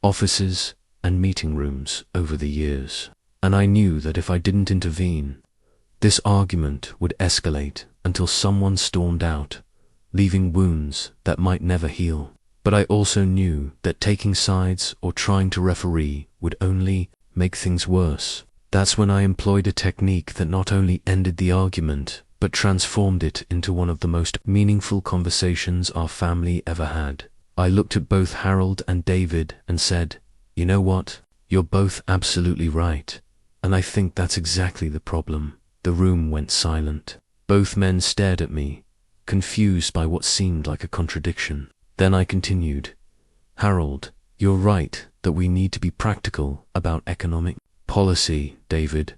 offices, and meeting rooms over the years, and I knew that if I didn't intervene, this argument would escalate until someone stormed out, leaving wounds that might never heal. But I also knew that taking sides or trying to referee would only make things worse. That's when I employed a technique that not only ended the argument, but transformed it into one of the most meaningful conversations our family ever had. I looked at both Harold and David and said, "You know what? You're both absolutely right. And I think that's exactly the problem." The room went silent. Both men stared at me, confused by what seemed like a contradiction. Then I continued, "Harold, you're right that we need to be practical about economic policy. David,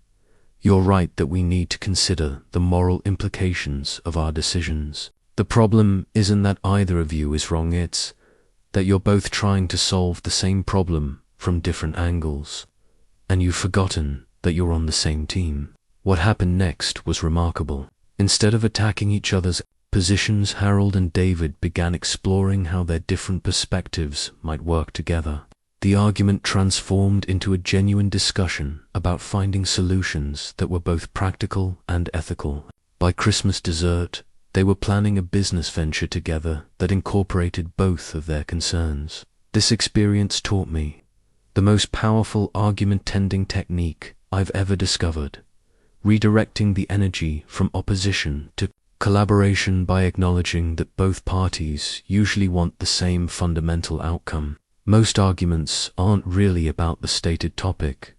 you're right that we need to consider the moral implications of our decisions. The problem isn't that either of you is wrong, it's that you're both trying to solve the same problem from different angles, and you've forgotten that you're on the same team." What happened next was remarkable. Instead of attacking each other's positions, Harold and David began exploring how their different perspectives might work together. The argument transformed into a genuine discussion about finding solutions that were both practical and ethical. By Christmas dessert, they were planning a business venture together that incorporated both of their concerns. This experience taught me the most powerful argument-tending technique I've ever discovered, redirecting the energy from opposition to collaboration by acknowledging that both parties usually want the same fundamental outcome. Most arguments aren't really about the stated topic.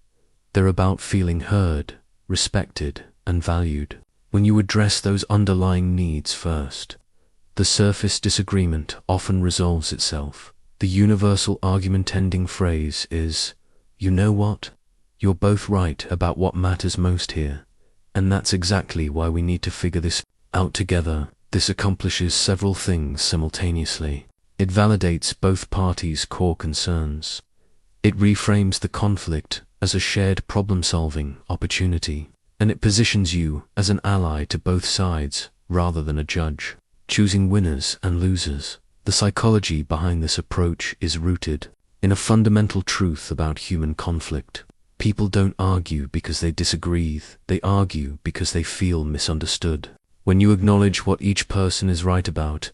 They're about feeling heard, respected, and valued. When you address those underlying needs first, the surface disagreement often resolves itself. The universal argument-ending phrase is, "You know what? You're both right about what matters most here, and that's exactly why we need to figure this out together." This accomplishes several things simultaneously. It validates both parties' core concerns. It reframes the conflict as a shared problem-solving opportunity, and it positions you as an ally to both sides rather than a judge, choosing winners and losers. The psychology behind this approach is rooted in a fundamental truth about human conflict. People don't argue because they disagree, they argue because they feel misunderstood. When you acknowledge what each person is right about,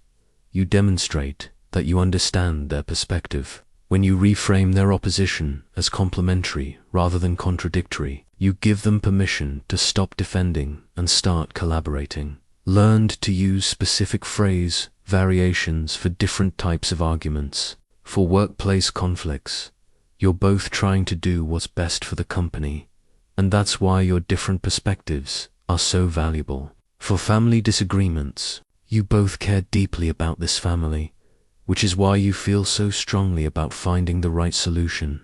you demonstrate that you understand their perspective. When you reframe their opposition as complementary rather than contradictory, you give them permission to stop defending and start collaborating. Learn to use specific phrase variations for different types of arguments. For workplace conflicts, you're both trying to do what's best for the company, and that's why your different perspectives are so valuable. For family disagreements, you both care deeply about this family, which is why you feel so strongly about finding the right solution.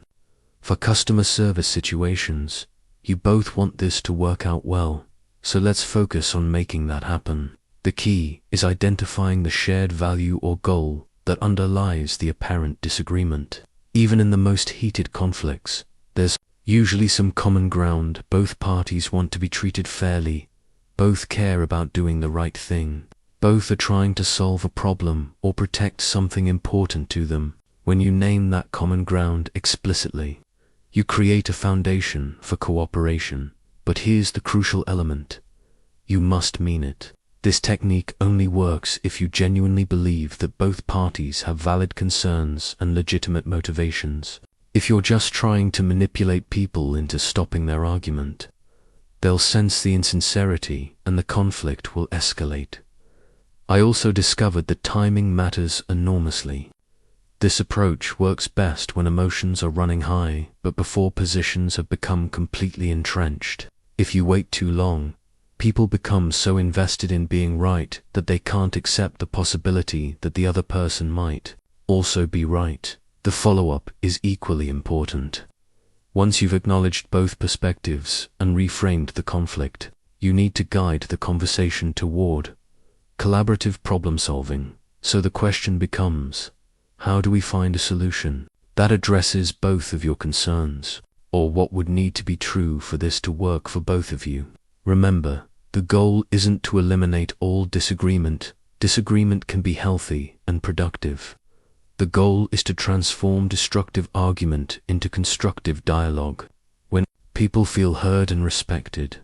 For customer service situations, you both want this to work out well, so let's focus on making that happen. The key is identifying the shared value or goal that underlies the apparent disagreement. Even in the most heated conflicts, there's Usually some common ground. Both parties want to be treated fairly. Both care about doing the right thing. Both are trying to solve a problem or protect something important to them. When you name that common ground explicitly, you create a foundation for cooperation. But here's the crucial element. You must mean it. This technique only works if you genuinely believe that both parties have valid concerns and legitimate motivations. If you're just trying to manipulate people into stopping their argument, they'll sense the insincerity and the conflict will escalate. I also discovered that timing matters enormously. This approach works best when emotions are running high, but before positions have become completely entrenched. If you wait too long, people become so invested in being right that they can't accept the possibility that the other person might also be right. The follow-up is equally important. Once you've acknowledged both perspectives and reframed the conflict, you need to guide the conversation toward collaborative problem-solving. So the question becomes, how do we find a solution that addresses both of your concerns? Or what would need to be true for this to work for both of you? Remember, the goal isn't to eliminate all disagreement. Disagreement can be healthy and productive. The goal is to transform destructive argument into constructive dialogue. When people feel heard and respected,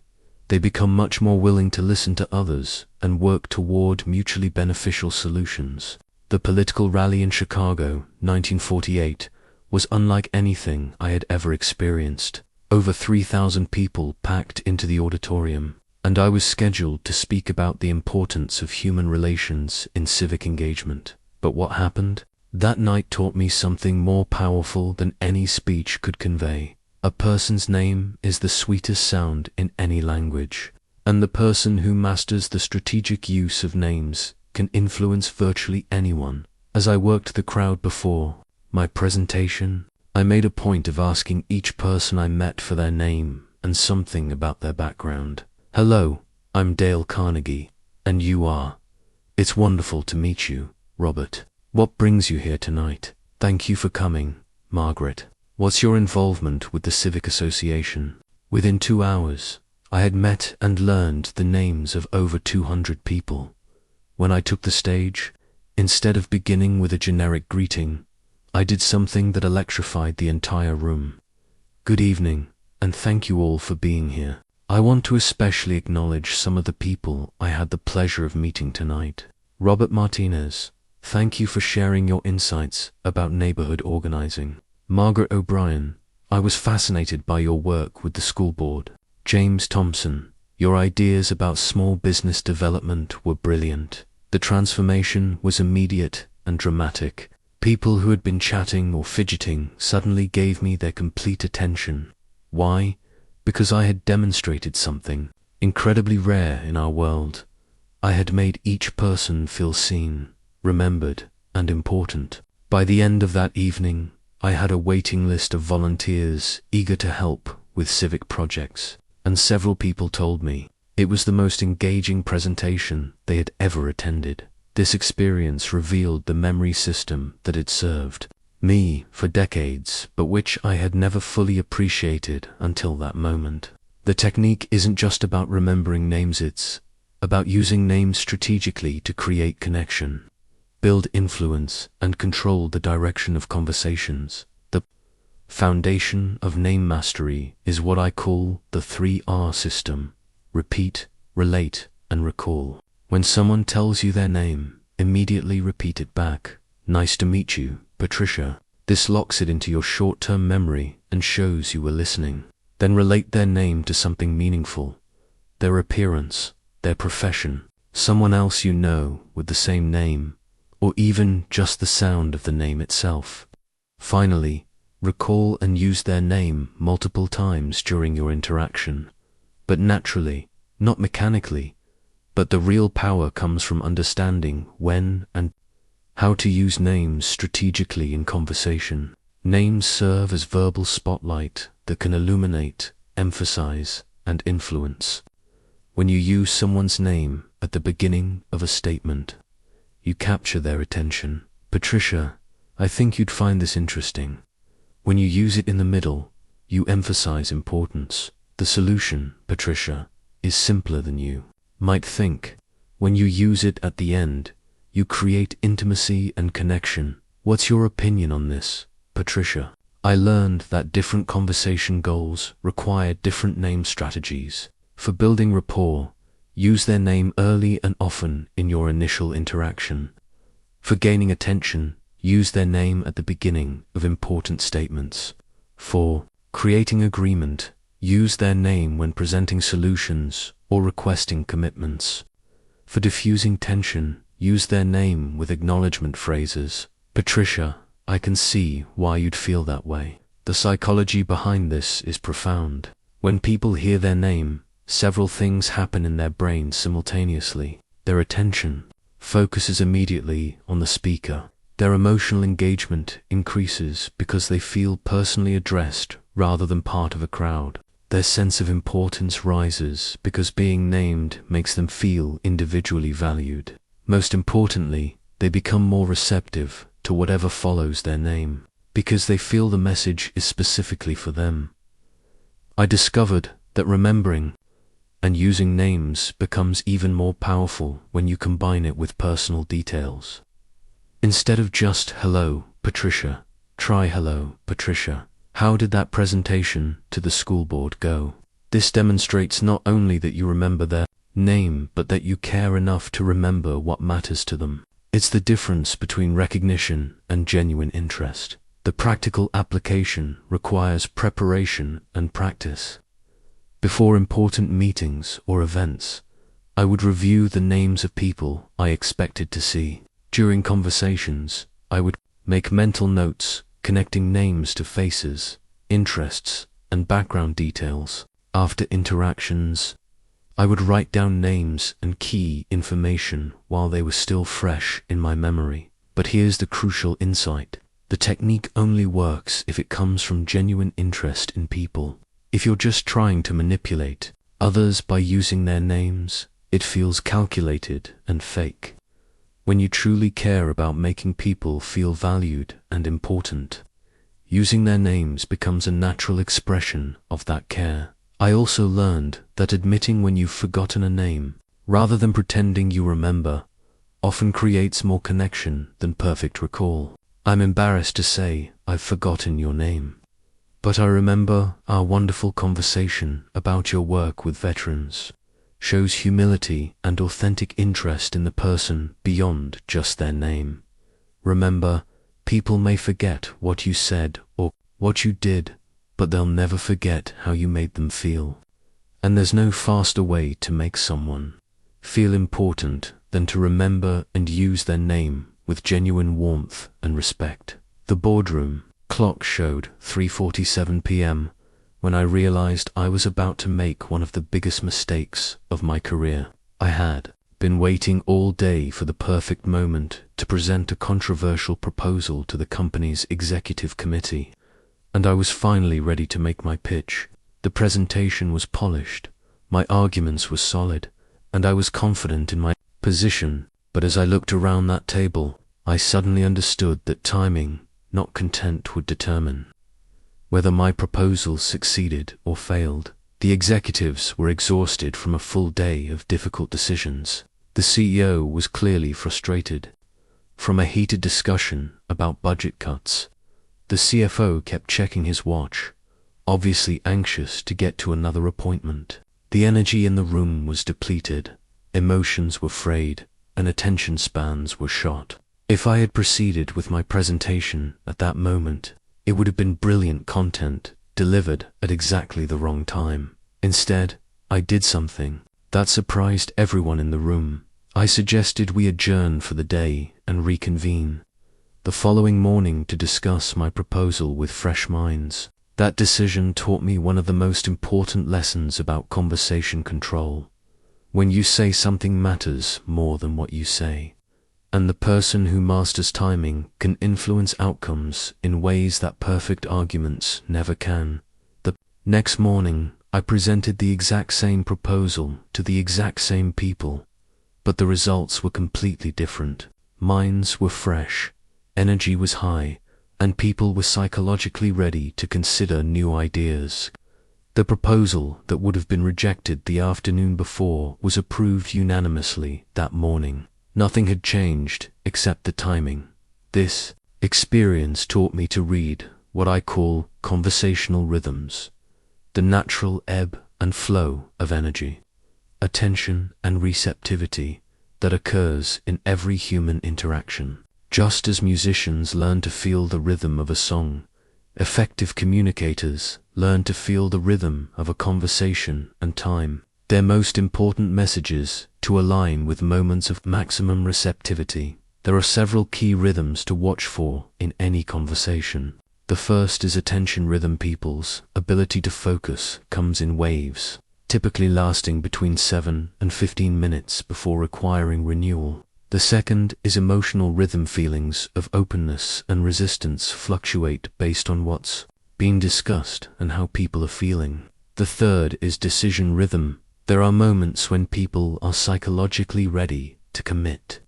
they become much more willing to listen to others and work toward mutually beneficial solutions. The political rally in Chicago, 1948, was unlike anything I had ever experienced. Over 3,000 people packed into the auditorium, and I was scheduled to speak about the importance of human relations in civic engagement. But what happened? That night taught me something more powerful than any speech could convey. A person's name is the sweetest sound in any language, and the person who masters the strategic use of names can influence virtually anyone. As I worked the crowd before my presentation, I made a point of asking each person I met for their name and something about their background. Hello, I'm Dale Carnegie, and you are. It's wonderful to meet you, Robert. What brings you here tonight? Thank you for coming, Margaret. What's your involvement with the Civic Association? Within 2 hours, I had met and learned the names of over 200 people. When I took the stage, instead of beginning with a generic greeting, I did something that electrified the entire room. Good evening, and thank you all for being here. I want to especially acknowledge some of the people I had the pleasure of meeting tonight. Robert Martinez, thank you for sharing your insights about neighborhood organizing. Margaret O'Brien, I was fascinated by your work with the school board. James Thompson, your ideas about small business development were brilliant. The transformation was immediate and dramatic. People who had been chatting or fidgeting suddenly gave me their complete attention. Why? Because I had demonstrated something incredibly rare in our world. I had made each person feel seen, remembered, and important. By the end of that evening, I had a waiting list of volunteers eager to help with civic projects, and several people told me it was the most engaging presentation they had ever attended. This experience revealed the memory system that had served me for decades, but which I had never fully appreciated until that moment. The technique isn't just about remembering names, it's about using names strategically to create connection, build influence, and control the direction of conversations. The foundation of name mastery is what I call the 3R system: repeat, relate, and recall. When someone tells you their name, immediately repeat it back. Nice to meet you, Patricia. This locks it into your short-term memory and shows you were listening. Then relate their name to something meaningful: their appearance, their profession, someone else you know with the same name, or even just the sound of the name itself. Finally, recall and use their name multiple times during your interaction, but naturally, not mechanically. But the real power comes from understanding when and how to use names strategically in conversation. Names serve as verbal spotlight that can illuminate, emphasize, and influence. When you use someone's name at the beginning of a statement, you capture their attention. Patricia, I think you'd find this interesting. When you use it in the middle, you emphasize importance. The solution, Patricia, is simpler than you might think. When you use it at the end, you create intimacy and connection. What's your opinion on this, Patricia? I learned that different conversation goals require different name strategies. For building rapport, use their name early and often in your initial interaction. For gaining attention, use their name at the beginning of important statements. For creating agreement, use their name when presenting solutions or requesting commitments. For diffusing tension, use their name with acknowledgement phrases. Patricia, I can see why you'd feel that way. The psychology behind this is profound. When people hear their name, several things happen in their brains simultaneously. Their attention focuses immediately on the speaker. Their emotional engagement increases because they feel personally addressed rather than part of a crowd. Their sense of importance rises because being named makes them feel individually valued. Most importantly, they become more receptive to whatever follows their name, because they feel the message is specifically for them. I discovered that remembering and using names becomes even more powerful when you combine it with personal details. Instead of just "Hello, Patricia," try "Hello, Patricia. How did that presentation to the school board go?" This demonstrates not only that you remember their name, but that you care enough to remember what matters to them. It's the difference between recognition and genuine interest. The practical application requires preparation and practice. Before important meetings or events, I would review the names of people I expected to see. During conversations, I would make mental notes connecting names to faces, interests, and background details. After interactions, I would write down names and key information while they were still fresh in my memory. But here's the crucial insight. The technique only works if it comes from genuine interest in people. If you're just trying to manipulate others by using their names, it feels calculated and fake. When you truly care about making people feel valued and important, using their names becomes a natural expression of that care. I also learned that admitting when you've forgotten a name, rather than pretending you remember, often creates more connection than perfect recall. I'm embarrassed to say I've forgotten your name, but I remember our wonderful conversation about your work with veterans. Shows humility and authentic interest in the person beyond just their name. Remember, people may forget what you said or what you did, but they'll never forget how you made them feel. And there's no faster way to make someone feel important than to remember and use their name with genuine warmth and respect. The boardroom clock showed 3:47 p.m. when I realized I was about to make one of the biggest mistakes of my career. I had been waiting all day for the perfect moment to present a controversial proposal to the company's executive committee, and I was finally ready to make my pitch. The presentation was polished, my arguments were solid, and I was confident in my position. But as I looked around that table, I suddenly understood that timing, not content, would determine whether my proposal succeeded or failed. The executives were exhausted from a full day of difficult decisions. The CEO was clearly frustrated from a heated discussion about budget cuts. The CFO kept checking his watch, obviously anxious to get to another appointment. The energy in the room was depleted, emotions were frayed, and attention spans were shot. If I had proceeded with my presentation at that moment, it would have been brilliant content delivered at exactly the wrong time. Instead, I did something that surprised everyone in the room. I suggested we adjourn for the day and reconvene the following morning to discuss my proposal with fresh minds. That decision taught me one of the most important lessons about conversation control. When you say something matters more than what you say. And the person who masters timing can influence outcomes in ways that perfect arguments never can. The next morning, I presented the exact same proposal to the exact same people, but the results were completely different. Minds were fresh, energy was high, and people were psychologically ready to consider new ideas. The proposal that would have been rejected the afternoon before was approved unanimously that morning. Nothing had changed except the timing. This experience taught me to read what I call conversational rhythms, the natural ebb and flow of energy, attention and receptivity that occurs in every human interaction. Just as musicians learn to feel the rhythm of a song, effective communicators learn to feel the rhythm of a conversation and time their most important messages to align with moments of maximum receptivity. There are several key rhythms to watch for in any conversation. The first is attention rhythm. People's ability to focus comes in waves, typically lasting between 7 and 15 minutes before requiring renewal. The second is emotional rhythm. Feelings of openness and resistance fluctuate based on what's being discussed and how people are feeling. The third is decision rhythm. There are moments when people are psychologically ready to commit,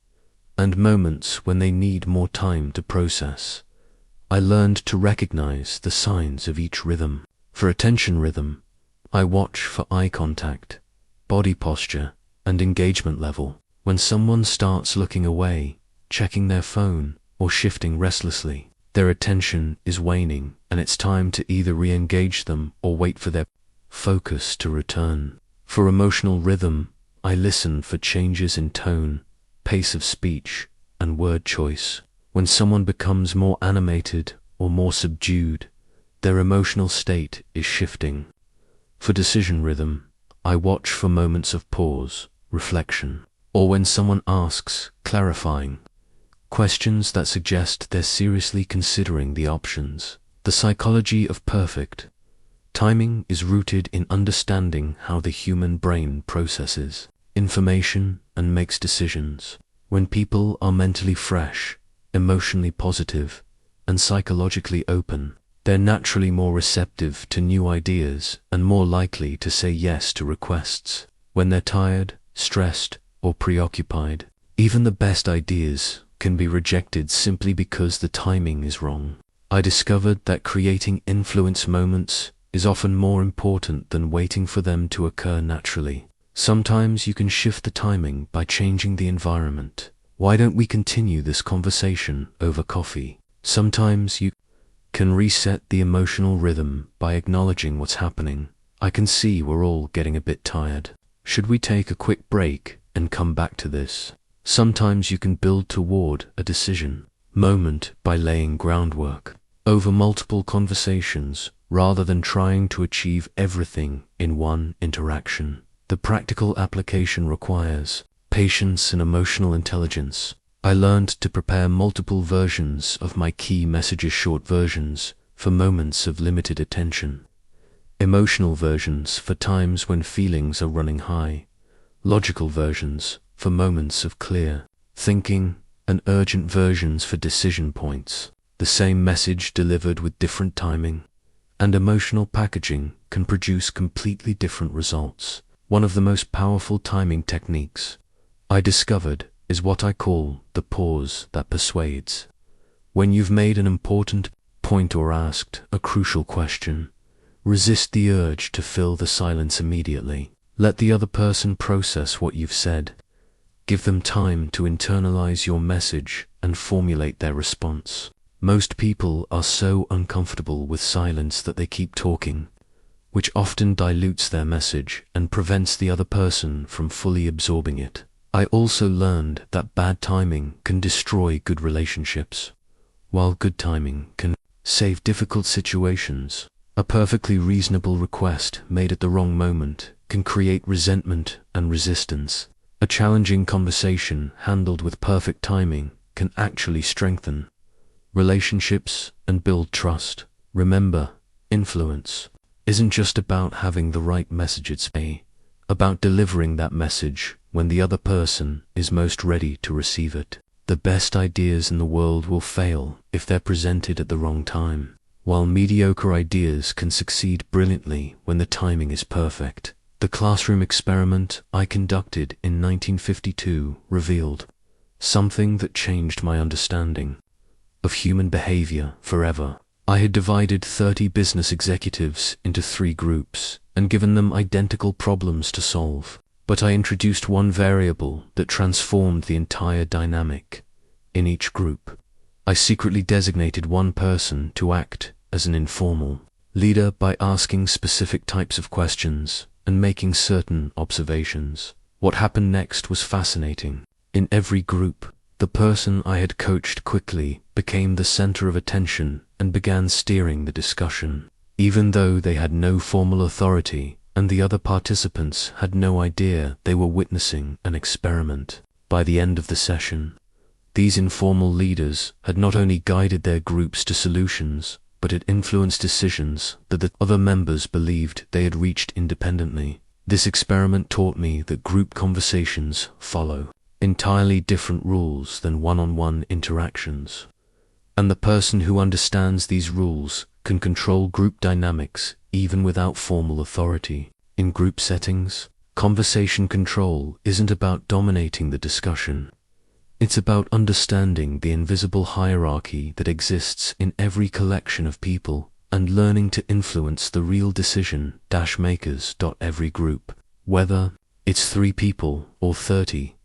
and moments when they need more time to process. I learned to recognize the signs of each rhythm. For attention rhythm, I watch for eye contact, body posture, and engagement level. When someone starts looking away, checking their phone, or shifting restlessly, their attention is waning, and it's time to either re-engage them or wait for their focus to return. For emotional rhythm, I listen for changes in tone, pace of speech, and word choice. When someone becomes more animated or more subdued, their emotional state is shifting. For decision rhythm, I watch for moments of pause, reflection, or when someone asks clarifying questions that suggest they're seriously considering the options. The psychology of perfect timing is rooted in understanding how the human brain processes information and makes decisions. When people are mentally fresh, emotionally positive, and psychologically open, they're naturally more receptive to new ideas and more likely to say yes to requests. When they're tired, stressed, or preoccupied, even the best ideas can be rejected simply because the timing is wrong. I discovered that creating influence moments is often more important than waiting for them to occur naturally. Sometimes you can shift the timing by changing the environment. Why don't we continue this conversation over coffee? Sometimes you can reset the emotional rhythm by acknowledging what's happening. I can see we're all getting a bit tired. Should we take a quick break and come back to this? Sometimes you can build toward a decision moment by laying groundwork over multiple conversations rather than trying to achieve everything in one interaction. The practical application requires patience and emotional intelligence. I learned to prepare multiple versions of my key messages, short versions for moments of limited attention, emotional versions for times when feelings are running high, logical versions for moments of clear thinking, and urgent versions for decision points. The same message delivered with different timing and emotional packaging can produce completely different results. One of the most powerful timing techniques I discovered is what I call the pause that persuades. When you've made an important point or asked a crucial question, resist the urge to fill the silence immediately. Let the other person process what you've said. Give them time to internalize your message and formulate their response. Most people are so uncomfortable with silence that they keep talking, which often dilutes their message and prevents the other person from fully absorbing it. I also learned that bad timing can destroy good relationships, while good timing can save difficult situations. A perfectly reasonable request made at the wrong moment can create resentment and resistance. A challenging conversation handled with perfect timing can actually strengthen relationships and build trust. Remember, influence isn't just about having the right message, it's about delivering that message when the other person is most ready to receive it. The best ideas in the world will fail if they're presented at the wrong time, while mediocre ideas can succeed brilliantly when the timing is perfect. The classroom experiment I conducted in 1952 revealed something that changed my understanding of human behavior forever. I had divided 30 business executives into 3 groups and given them identical problems to solve. But I introduced one variable that transformed the entire dynamic. In each group, I secretly designated one person to act as an informal leader by asking specific types of questions and making certain observations. What happened next was fascinating. In every group, the person I had coached quickly became the center of attention and began steering the discussion, even though they had no formal authority and the other participants had no idea they were witnessing an experiment. By the end of the session, these informal leaders had not only guided their groups to solutions, but had influenced decisions that the other members believed they had reached independently. This experiment taught me that group conversations follow entirely different rules than one-on-one interactions, and the person who understands these rules can control group dynamics even without formal authority. In group settings, conversation control isn't about dominating the discussion. It's about understanding the invisible hierarchy that exists in every collection of people and learning to influence the real decision-makers. Every group, whether it's 3 people or 30,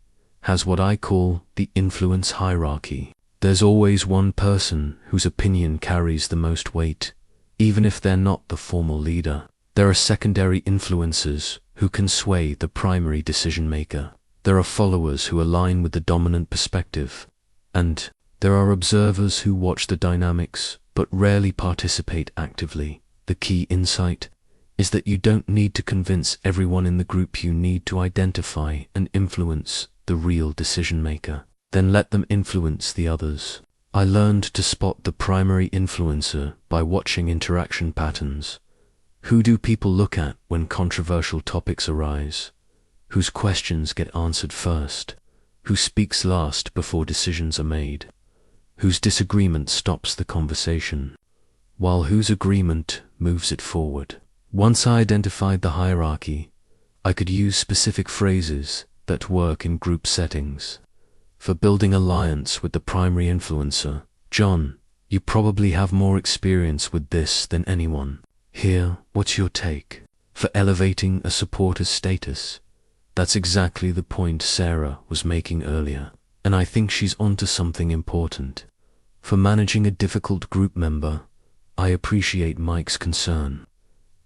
has what I call the influence hierarchy. There's always one person whose opinion carries the most weight, even if they're not the formal leader. There are secondary influencers who can sway the primary decision maker. There are followers who align with the dominant perspective, and there are observers who watch the dynamics but rarely participate actively. The key insight is that you don't need to convince everyone in the group. You need to identify and influence the real decision maker, then let them influence the others. I learned to spot the primary influencer by watching interaction patterns. Who do people look at when controversial topics arise? Whose questions get answered first? Who speaks last before decisions are made? Whose disagreement stops the conversation, while whose agreement moves it forward? Once I identified the hierarchy, I could use specific phrases that work in group settings. For building alliance with the primary influencer, John, you probably have more experience with this than anyone. Here, what's your take? For elevating a supporter's status, that's exactly the point Sarah was making earlier, and I think she's onto something important. For managing a difficult group member, I appreciate Mike's concern,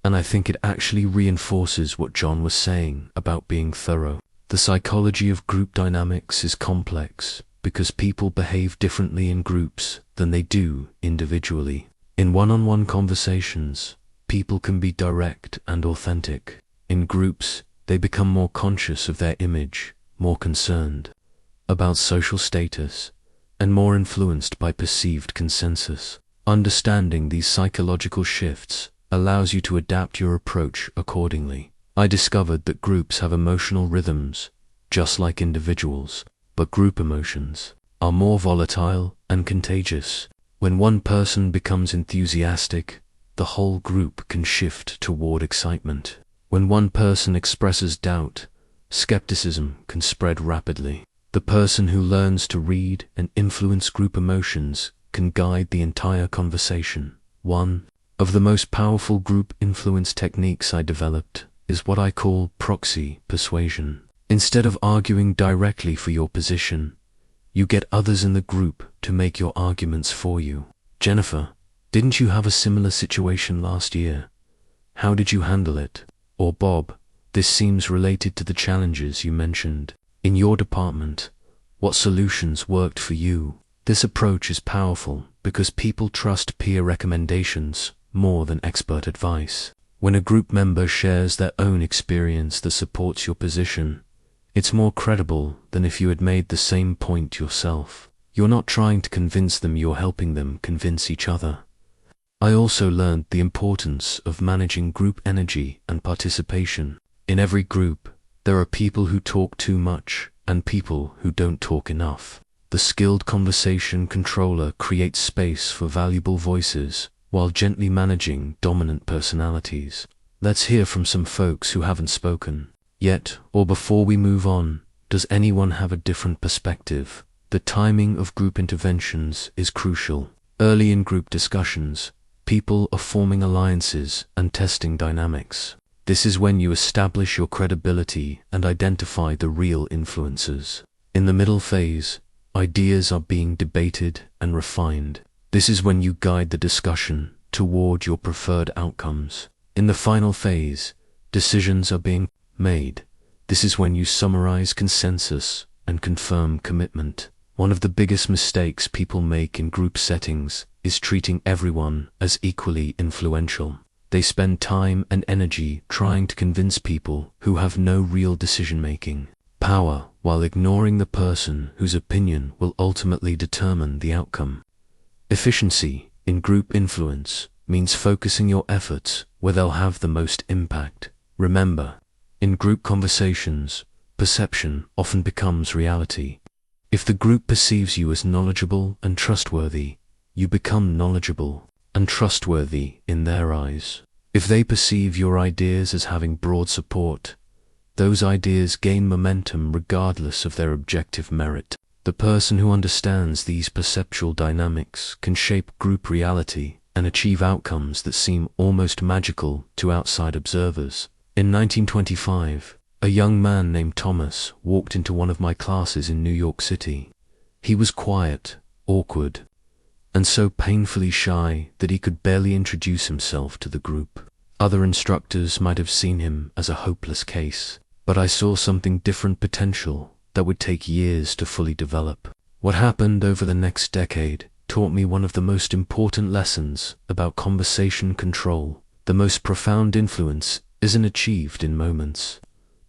and I think it actually reinforces what John was saying about being thorough. The psychology of group dynamics is complex because people behave differently in groups than they do individually. In one-on-one conversations, people can be direct and authentic. In groups, they become more conscious of their image, more concerned about social status, and more influenced by perceived consensus. Understanding these psychological shifts allows you to adapt your approach accordingly. I discovered that groups have emotional rhythms, just like individuals, but group emotions are more volatile and contagious. When one person becomes enthusiastic, the whole group can shift toward excitement. When one person expresses doubt, skepticism can spread rapidly. The person who learns to read and influence group emotions can guide the entire conversation. One of the most powerful group influence techniques I developed is what I call proxy persuasion. Instead of arguing directly for your position, you get others in the group to make your arguments for you. Jennifer, didn't you have a similar situation last year? How did you handle it? Or Bob, this seems related to the challenges you mentioned in your department. What solutions worked for you? This approach is powerful because people trust peer recommendations more than expert advice. When a group member shares their own experience that supports your position, it's more credible than if you had made the same point yourself. You're not trying to convince them, you're helping them convince each other. I also learned the importance of managing group energy and participation. In every group, there are people who talk too much and people who don't talk enough. The skilled conversation controller creates space for valuable voices while gently managing dominant personalities. Let's hear from some folks who haven't spoken yet, or before we move on, does anyone have a different perspective The timing of group interventions is crucial. Early in group discussions, people are forming alliances and testing dynamics. This is when you establish your credibility and identify the real influencers. In the middle phase, ideas are being debated and refined. This is when you guide the discussion toward your preferred outcomes. In the final phase, decisions are being made. This is when you summarize consensus and confirm commitment. One of the biggest mistakes people make in group settings is treating everyone as equally influential. They spend time and energy trying to convince people who have no real decision-making power while ignoring the person whose opinion will ultimately determine the outcome. Efficiency in group influence means focusing your efforts where they'll have the most impact. Remember, in group conversations, perception often becomes reality. If the group perceives you as knowledgeable and trustworthy, you become knowledgeable and trustworthy in their eyes. If they perceive your ideas as having broad support, those ideas gain momentum regardless of their objective merit. The person who understands these perceptual dynamics can shape group reality and achieve outcomes that seem almost magical to outside observers. In 1925, a young man named Thomas walked into one of my classes in New York City. He was quiet, awkward, and so painfully shy that he could barely introduce himself to the group. Other instructors might have seen him as a hopeless case, but I saw something different potential that would take years to fully develop. What happened over the next decade taught me one of the most important lessons about conversation control. The most profound influence isn't achieved in moments,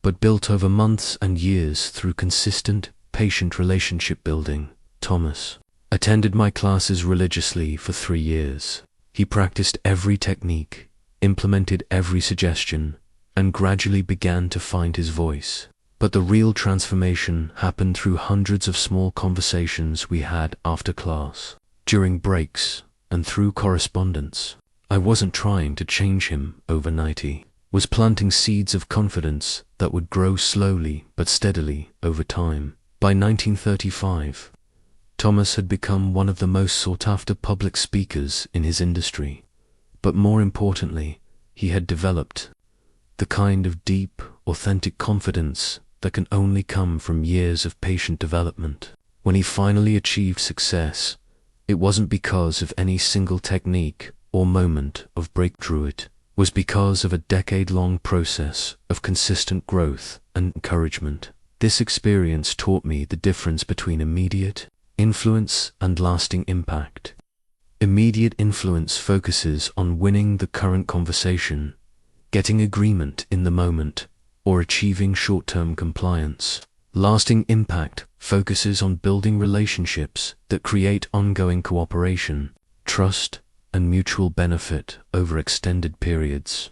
but built over months and years through consistent, patient relationship building. Thomas attended my classes religiously for 3 years. He practiced every technique, implemented every suggestion, and gradually began to find his voice. But the real transformation happened through hundreds of small conversations we had after class, during breaks, and through correspondence. I wasn't trying to change him overnight. He was planting seeds of confidence that would grow slowly but steadily over time. By 1935, Thomas had become one of the most sought-after public speakers in his industry. But more importantly, he had developed the kind of deep, authentic confidence that can only come from years of patient development. When he finally achieved success, it wasn't because of any single technique or moment of breakthrough. It was because of a decade-long process of consistent growth and encouragement. This experience taught me the difference between immediate influence and lasting impact. Immediate influence focuses on winning the current conversation, getting agreement in the moment, or achieving short-term compliance. Lasting impact focuses on building relationships that create ongoing cooperation, trust, and mutual benefit over extended periods.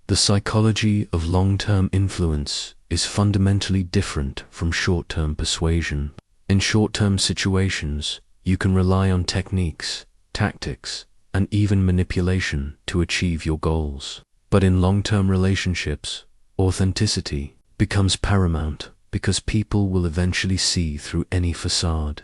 The psychology of long-term influence is fundamentally different from short-term persuasion. In short-term situations, you can rely on techniques, tactics, and even manipulation to achieve your goals. But in long-term relationships, authenticity becomes paramount because people will eventually see through any facade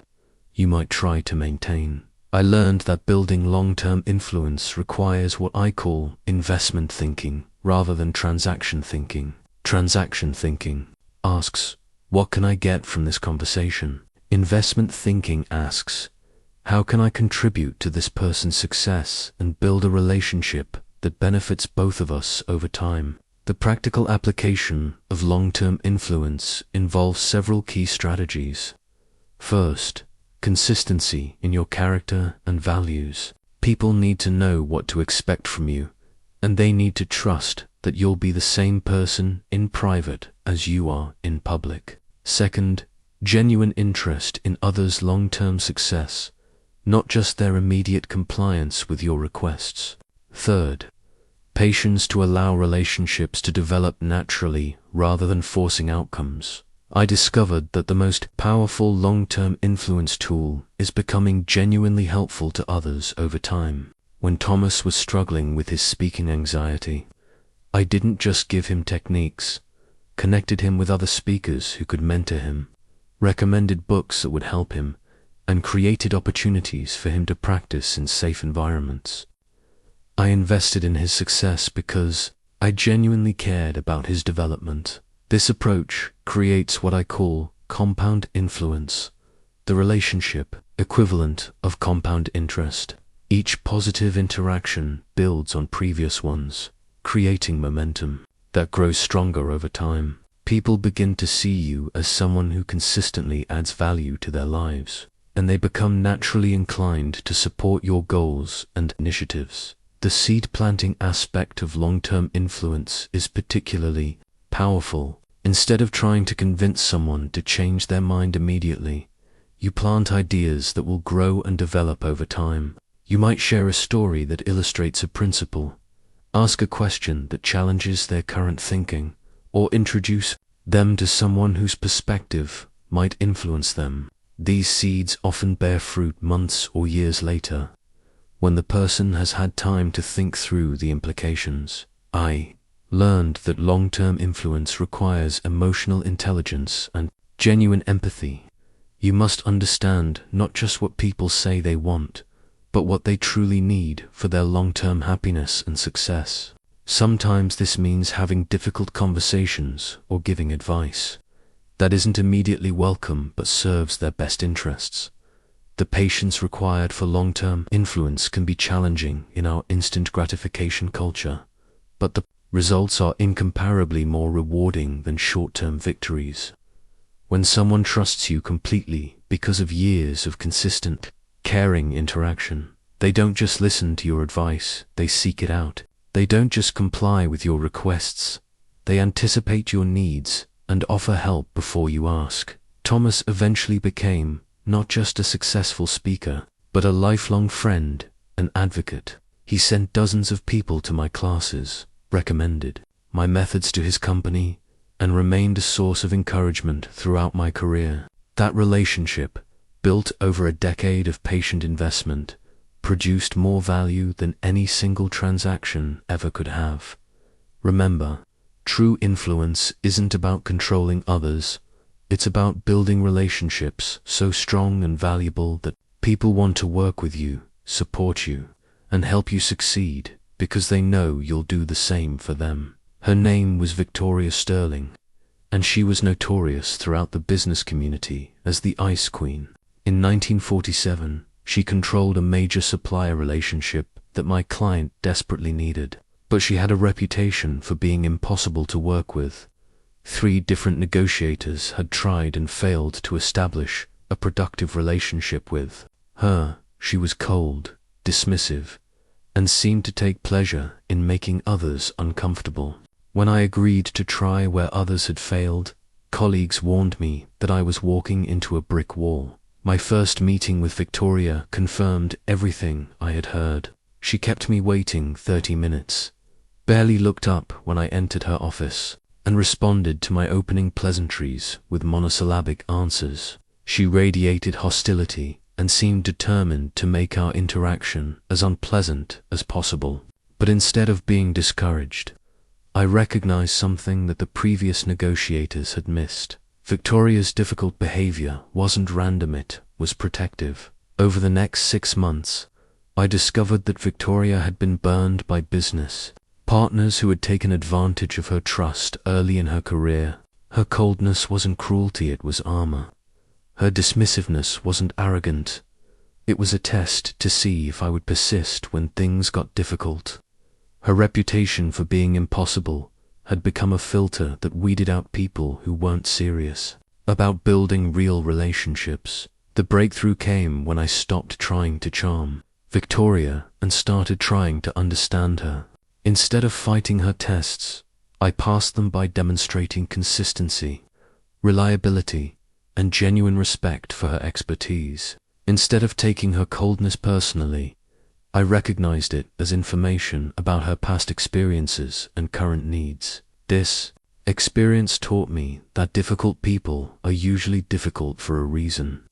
you might try to maintain. I learned that building long-term influence requires what I call investment thinking rather than transaction thinking. Transaction thinking asks, what can I get from this conversation? Investment thinking asks, how can I contribute to this person's success and build a relationship that benefits both of us over time? The practical application of long-term influence involves several key strategies. First, consistency in your character and values. People need to know what to expect from you, and they need to trust that you'll be the same person in private as you are in public. Second, genuine interest in others' long-term success, not just their immediate compliance with your requests. Third, patience to allow relationships to develop naturally rather than forcing outcomes. I discovered that the most powerful long-term influence tool is becoming genuinely helpful to others over time. When Thomas was struggling with his speaking anxiety, I didn't just give him techniques, connected him with other speakers who could mentor him, recommended books that would help him, and created opportunities for him to practice in safe environments. I invested in his success because I genuinely cared about his development. This approach creates what I call compound influence, the relationship equivalent of compound interest. Each positive interaction builds on previous ones, creating momentum that grows stronger over time. People begin to see you as someone who consistently adds value to their lives, and they become naturally inclined to support your goals and initiatives. The seed planting aspect of long-term influence is particularly powerful. Instead of trying to convince someone to change their mind immediately, you plant ideas that will grow and develop over time. You might share a story that illustrates a principle, ask a question that challenges their current thinking, or introduce them to someone whose perspective might influence them. These seeds often bear fruit months or years later, when the person has had time to think through the implications. I learned that long-term influence requires emotional intelligence and genuine empathy. You must understand not just what people say they want, but what they truly need for their long-term happiness and success. Sometimes this means having difficult conversations or giving advice that isn't immediately welcome but serves their best interests. The patience required for long-term influence can be challenging in our instant gratification culture, but the results are incomparably more rewarding than short-term victories. When someone trusts you completely because of years of consistent, caring interaction, they don't just listen to your advice, they seek it out. They don't just comply with your requests, they anticipate your needs and offer help before you ask. Thomas eventually became not just a successful speaker, but a lifelong friend and advocate. He sent dozens of people to my classes, recommended my methods to his company, and remained a source of encouragement throughout my career. That relationship, built over a decade of patient investment, produced more value than any single transaction ever could have. Remember, true influence isn't about controlling others, it's about building relationships so strong and valuable that people want to work with you, support you, and help you succeed because they know you'll do the same for them. Her name was Victoria Sterling, and she was notorious throughout the business community as the Ice Queen. In 1947, she controlled a major supplier relationship that my client desperately needed, but she had a reputation for being impossible to work with. 3 different negotiators had tried and failed to establish a productive relationship with her. She was cold, dismissive, and seemed to take pleasure in making others uncomfortable. When I agreed to try where others had failed, colleagues warned me that I was walking into a brick wall. My first meeting with Victoria confirmed everything I had heard. She kept me waiting 30 minutes, barely looked up when I entered her office, and responded to my opening pleasantries with monosyllabic answers. She radiated hostility and seemed determined to make our interaction as unpleasant as possible. But instead of being discouraged, I recognized something that the previous negotiators had missed. Victoria's difficult behavior wasn't random, it was protective. Over the next 6 months, I discovered that Victoria had been burned by business partners who had taken advantage of her trust early in her career. Her coldness wasn't cruelty, it was armor. Her dismissiveness wasn't arrogant. It was a test to see if I would persist when things got difficult. Her reputation for being impossible had become a filter that weeded out people who weren't serious about building real relationships. The breakthrough came when I stopped trying to charm Victoria and started trying to understand her. Instead of fighting her tests, I passed them by demonstrating consistency, reliability, and genuine respect for her expertise. Instead of taking her coldness personally, I recognized it as information about her past experiences and current needs. This experience taught me that difficult people are usually difficult for a reason,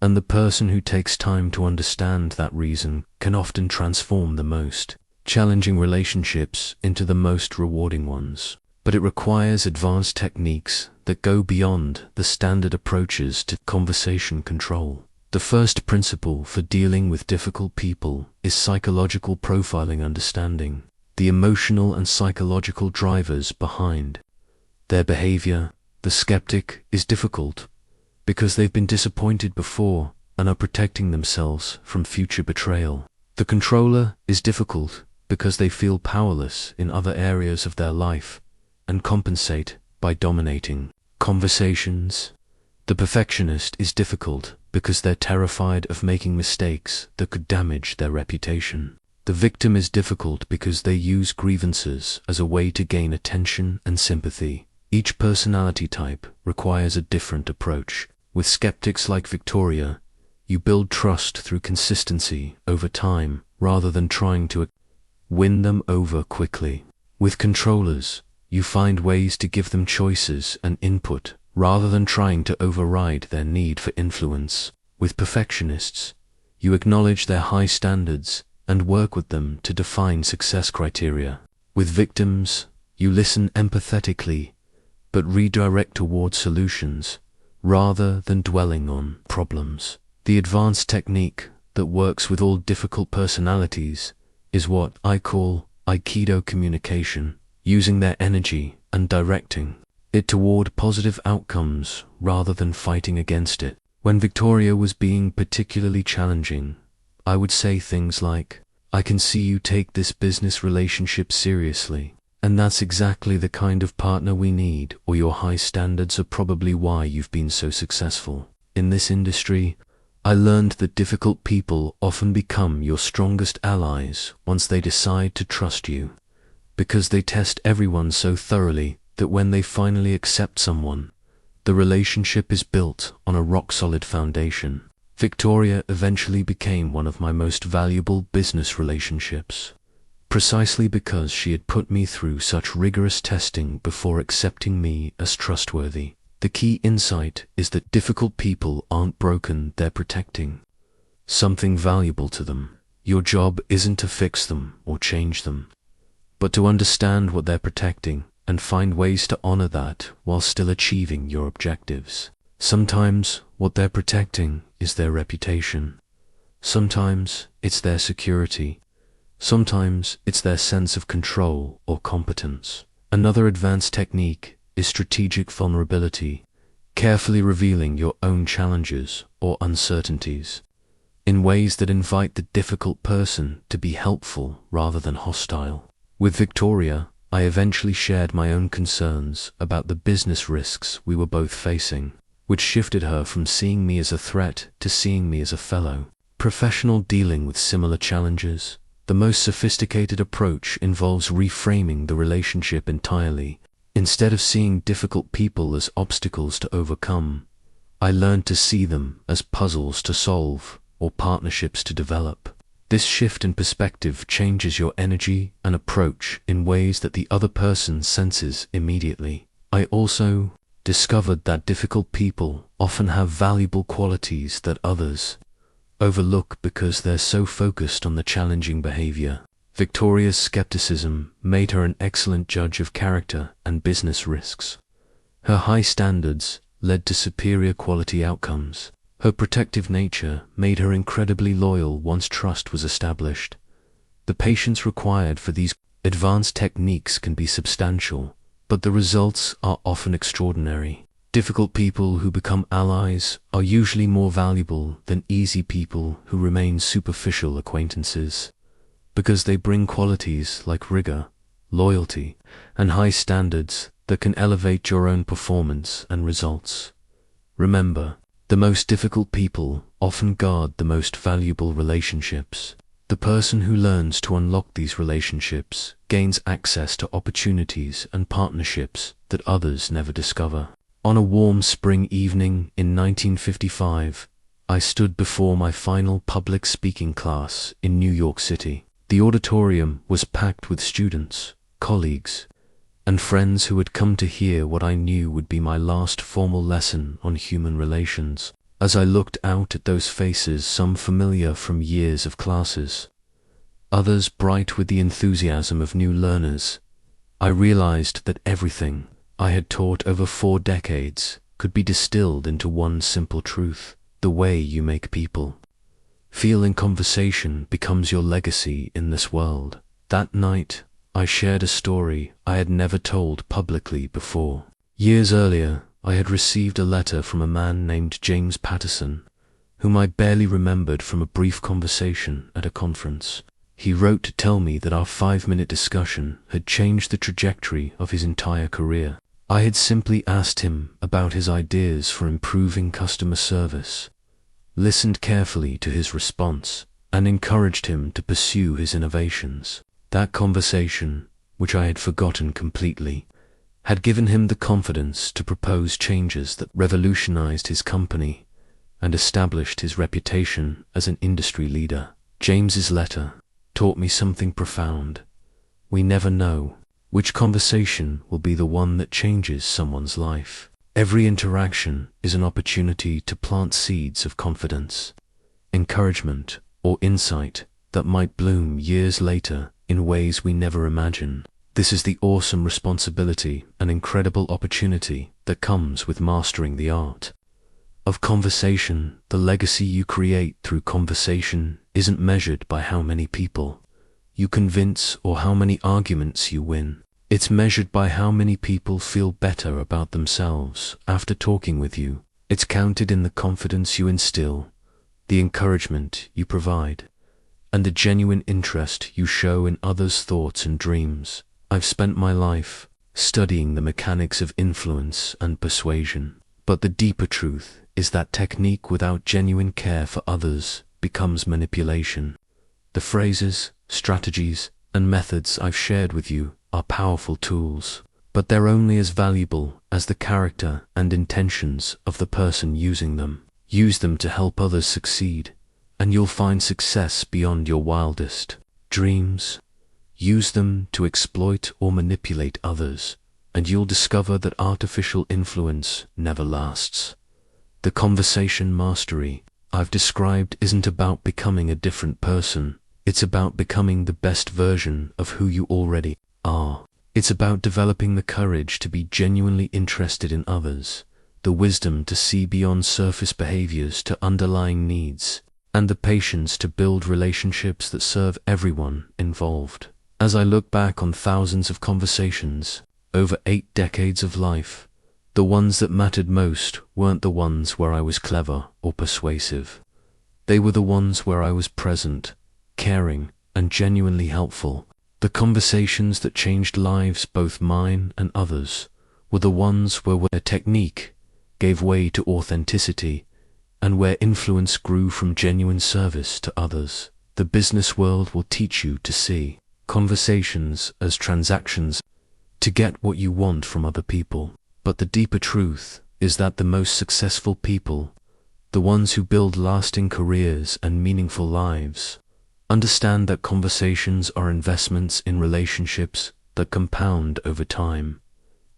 and the person who takes time to understand that reason can often transform the most challenging relationships into the most rewarding ones. but it requires advanced techniques that go beyond the standard approaches to conversation control. The first principle for dealing with difficult people is psychological profiling, understanding the emotional and psychological drivers behind their behavior. The skeptic is difficult because they've been disappointed before and are protecting themselves from future betrayal. The controller is difficult because they feel powerless in other areas of their life and compensate by dominating conversations. The perfectionist is difficult because they're terrified of making mistakes that could damage their reputation. The victim is difficult because they use grievances as a way to gain attention and sympathy. Each personality type requires a different approach. With skeptics like Victoria, you build trust through consistency over time rather than trying to win them over quickly. With controllers, you find ways to give them choices and input rather than trying to override their need for influence. With perfectionists, you acknowledge their high standards and work with them to define success criteria. With victims, you listen empathetically but redirect toward solutions rather than dwelling on problems. The advanced technique that works with all difficult personalities is what I call Aikido communication, using their energy and directing it toward positive outcomes rather than fighting against it. When Victoria was being particularly challenging, I would say things like, "I can see you take this business relationship seriously, and that's exactly the kind of partner we need, or your high standards are probably why you've been so successful." In this industry, I learned that difficult people often become your strongest allies once they decide to trust you, because they test everyone so thoroughly that when they finally accept someone, the relationship is built on a rock-solid foundation. Victoria eventually became one of my most valuable business relationships, precisely because she had put me through such rigorous testing before accepting me as trustworthy. The key insight is that difficult people aren't broken, they're protecting something valuable to them. Your job isn't to fix them or change them, but to understand what they're protecting and find ways to honor that while still achieving your objectives. Sometimes what they're protecting is their reputation. Sometimes it's their security. Sometimes it's their sense of control or competence. Another advanced technique is strategic vulnerability, carefully revealing your own challenges or uncertainties in ways that invite the difficult person to be helpful rather than hostile. With Victoria, I eventually shared my own concerns about the business risks we were both facing, which shifted her from seeing me as a threat to seeing me as a fellow professional dealing with similar challenges. The most sophisticated approach involves reframing the relationship entirely. Instead of seeing difficult people as obstacles to overcome, I learned to see them as puzzles to solve or partnerships to develop. This shift in perspective changes your energy and approach in ways that the other person senses immediately. I also discovered that difficult people often have valuable qualities that others overlook because they're so focused on the challenging behavior. Victoria's skepticism made her an excellent judge of character and business risks. Her high standards led to superior quality outcomes. Her protective nature made her incredibly loyal once trust was established. The patience required for these advanced techniques can be substantial, but the results are often extraordinary. Difficult people who become allies are usually more valuable than easy people who remain superficial acquaintances, because they bring qualities like rigor, loyalty, and high standards that can elevate your own performance and results. Remember, the most difficult people often guard the most valuable relationships. The person who learns to unlock these relationships gains access to opportunities and partnerships that others never discover. On a warm spring evening in 1955, I stood before my final public speaking class in New York City. The auditorium was packed with students, colleagues, and friends who had come to hear what I knew would be my last formal lesson on human relations. As I looked out at those faces, some familiar from years of classes, others bright with the enthusiasm of new learners, I realized that everything I had taught over 4 decades could be distilled into one simple truth: the way you make people feel in conversation becomes your legacy in this world. That night, I shared a story I had never told publicly before. Years earlier, I had received a letter from a man named James Patterson, whom I barely remembered from a brief conversation at a conference. He wrote to tell me that our 5-minute discussion had changed the trajectory of his entire career. I had simply asked him about his ideas for improving customer service, listened carefully to his response, and encouraged him to pursue his innovations. That conversation, which I had forgotten completely, had given him the confidence to propose changes that revolutionized his company and established his reputation as an industry leader. James's letter taught me something profound. We never know which conversation will be the one that changes someone's life. Every interaction is an opportunity to plant seeds of confidence, encouragement, or insight that might bloom years later in ways we never imagine. This is the awesome responsibility and incredible opportunity that comes with mastering the art of conversation. The legacy you create through conversation isn't measured by how many people you convince or how many arguments you win. It's measured by how many people feel better about themselves after talking with you. It's counted in the confidence you instill, the encouragement you provide, and the genuine interest you show in others' thoughts and dreams. I've spent my life studying the mechanics of influence and persuasion, but the deeper truth is that technique without genuine care for others becomes manipulation. The phrases, strategies, and methods I've shared with you are powerful tools, but they're only as valuable as the character and intentions of the person using them. Use them to help others succeed, and you'll find success beyond your wildest dreams. Use them to exploit or manipulate others, and you'll discover that artificial influence never lasts. The conversation mastery I've described isn't about becoming a different person. It's about becoming the best version of who you already are. It's about developing the courage to be genuinely interested in others, the wisdom to see beyond surface behaviors to underlying needs, and the patience to build relationships that serve everyone involved. As I look back on thousands of conversations over 8 decades of life, the ones that mattered most weren't the ones where I was clever or persuasive. They were the ones where I was present, caring, and genuinely helpful. The conversations that changed lives, both mine and others, were the ones where technique gave way to authenticity and where influence grew from genuine service to others. The business world will teach you to see conversations as transactions to get what you want from other people. But the deeper truth is that the most successful people, the ones who build lasting careers and meaningful lives, understand that conversations are investments in relationships that compound over time.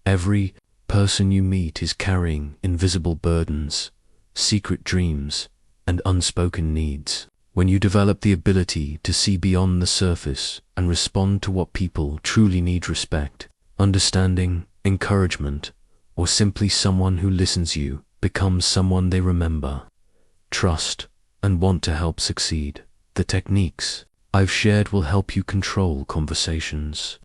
Every person you meet is carrying invisible burdens, secret dreams, and unspoken needs. When you develop the ability to see beyond the surface and respond to what people truly need: respect, understanding, encouragement, or simply someone who listens, you become someone they remember, trust, and want to help succeed. The techniques I've shared will help you control conversations,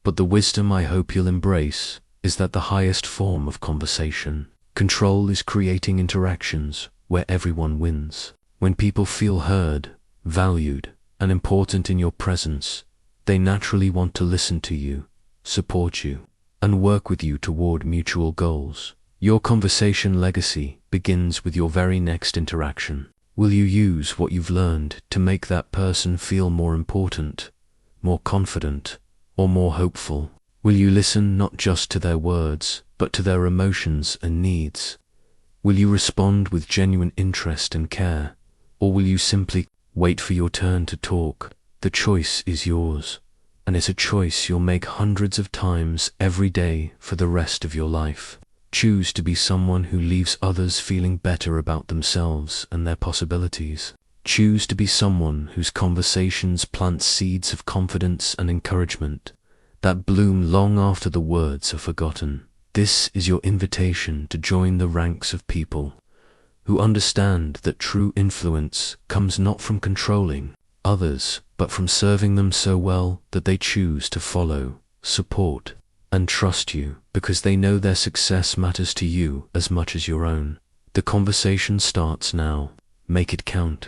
but the wisdom I hope you'll embrace is that the highest form of conversation control is creating interactions where everyone wins. When people feel heard, valued, and important in your presence, they naturally want to listen to you, support you, and work with you toward mutual goals. Your conversation legacy begins with your very next interaction. Will you use what you've learned to make that person feel more important, more confident, or more hopeful? Will you listen not just to their words, but to their emotions and needs? Will you respond with genuine interest and care, or will you simply wait for your turn to talk? The choice is yours, and it's a choice you'll make hundreds of times every day for the rest of your life. Choose to be someone who leaves others feeling better about themselves and their possibilities. Choose to be someone whose conversations plant seeds of confidence and encouragement, that bloom long after the words are forgotten. This is your invitation to join the ranks of people who understand that true influence comes not from controlling others, but from serving them so well that they choose to follow, support, and trust you because they know their success matters to you as much as your own. The conversation starts now. Make it count.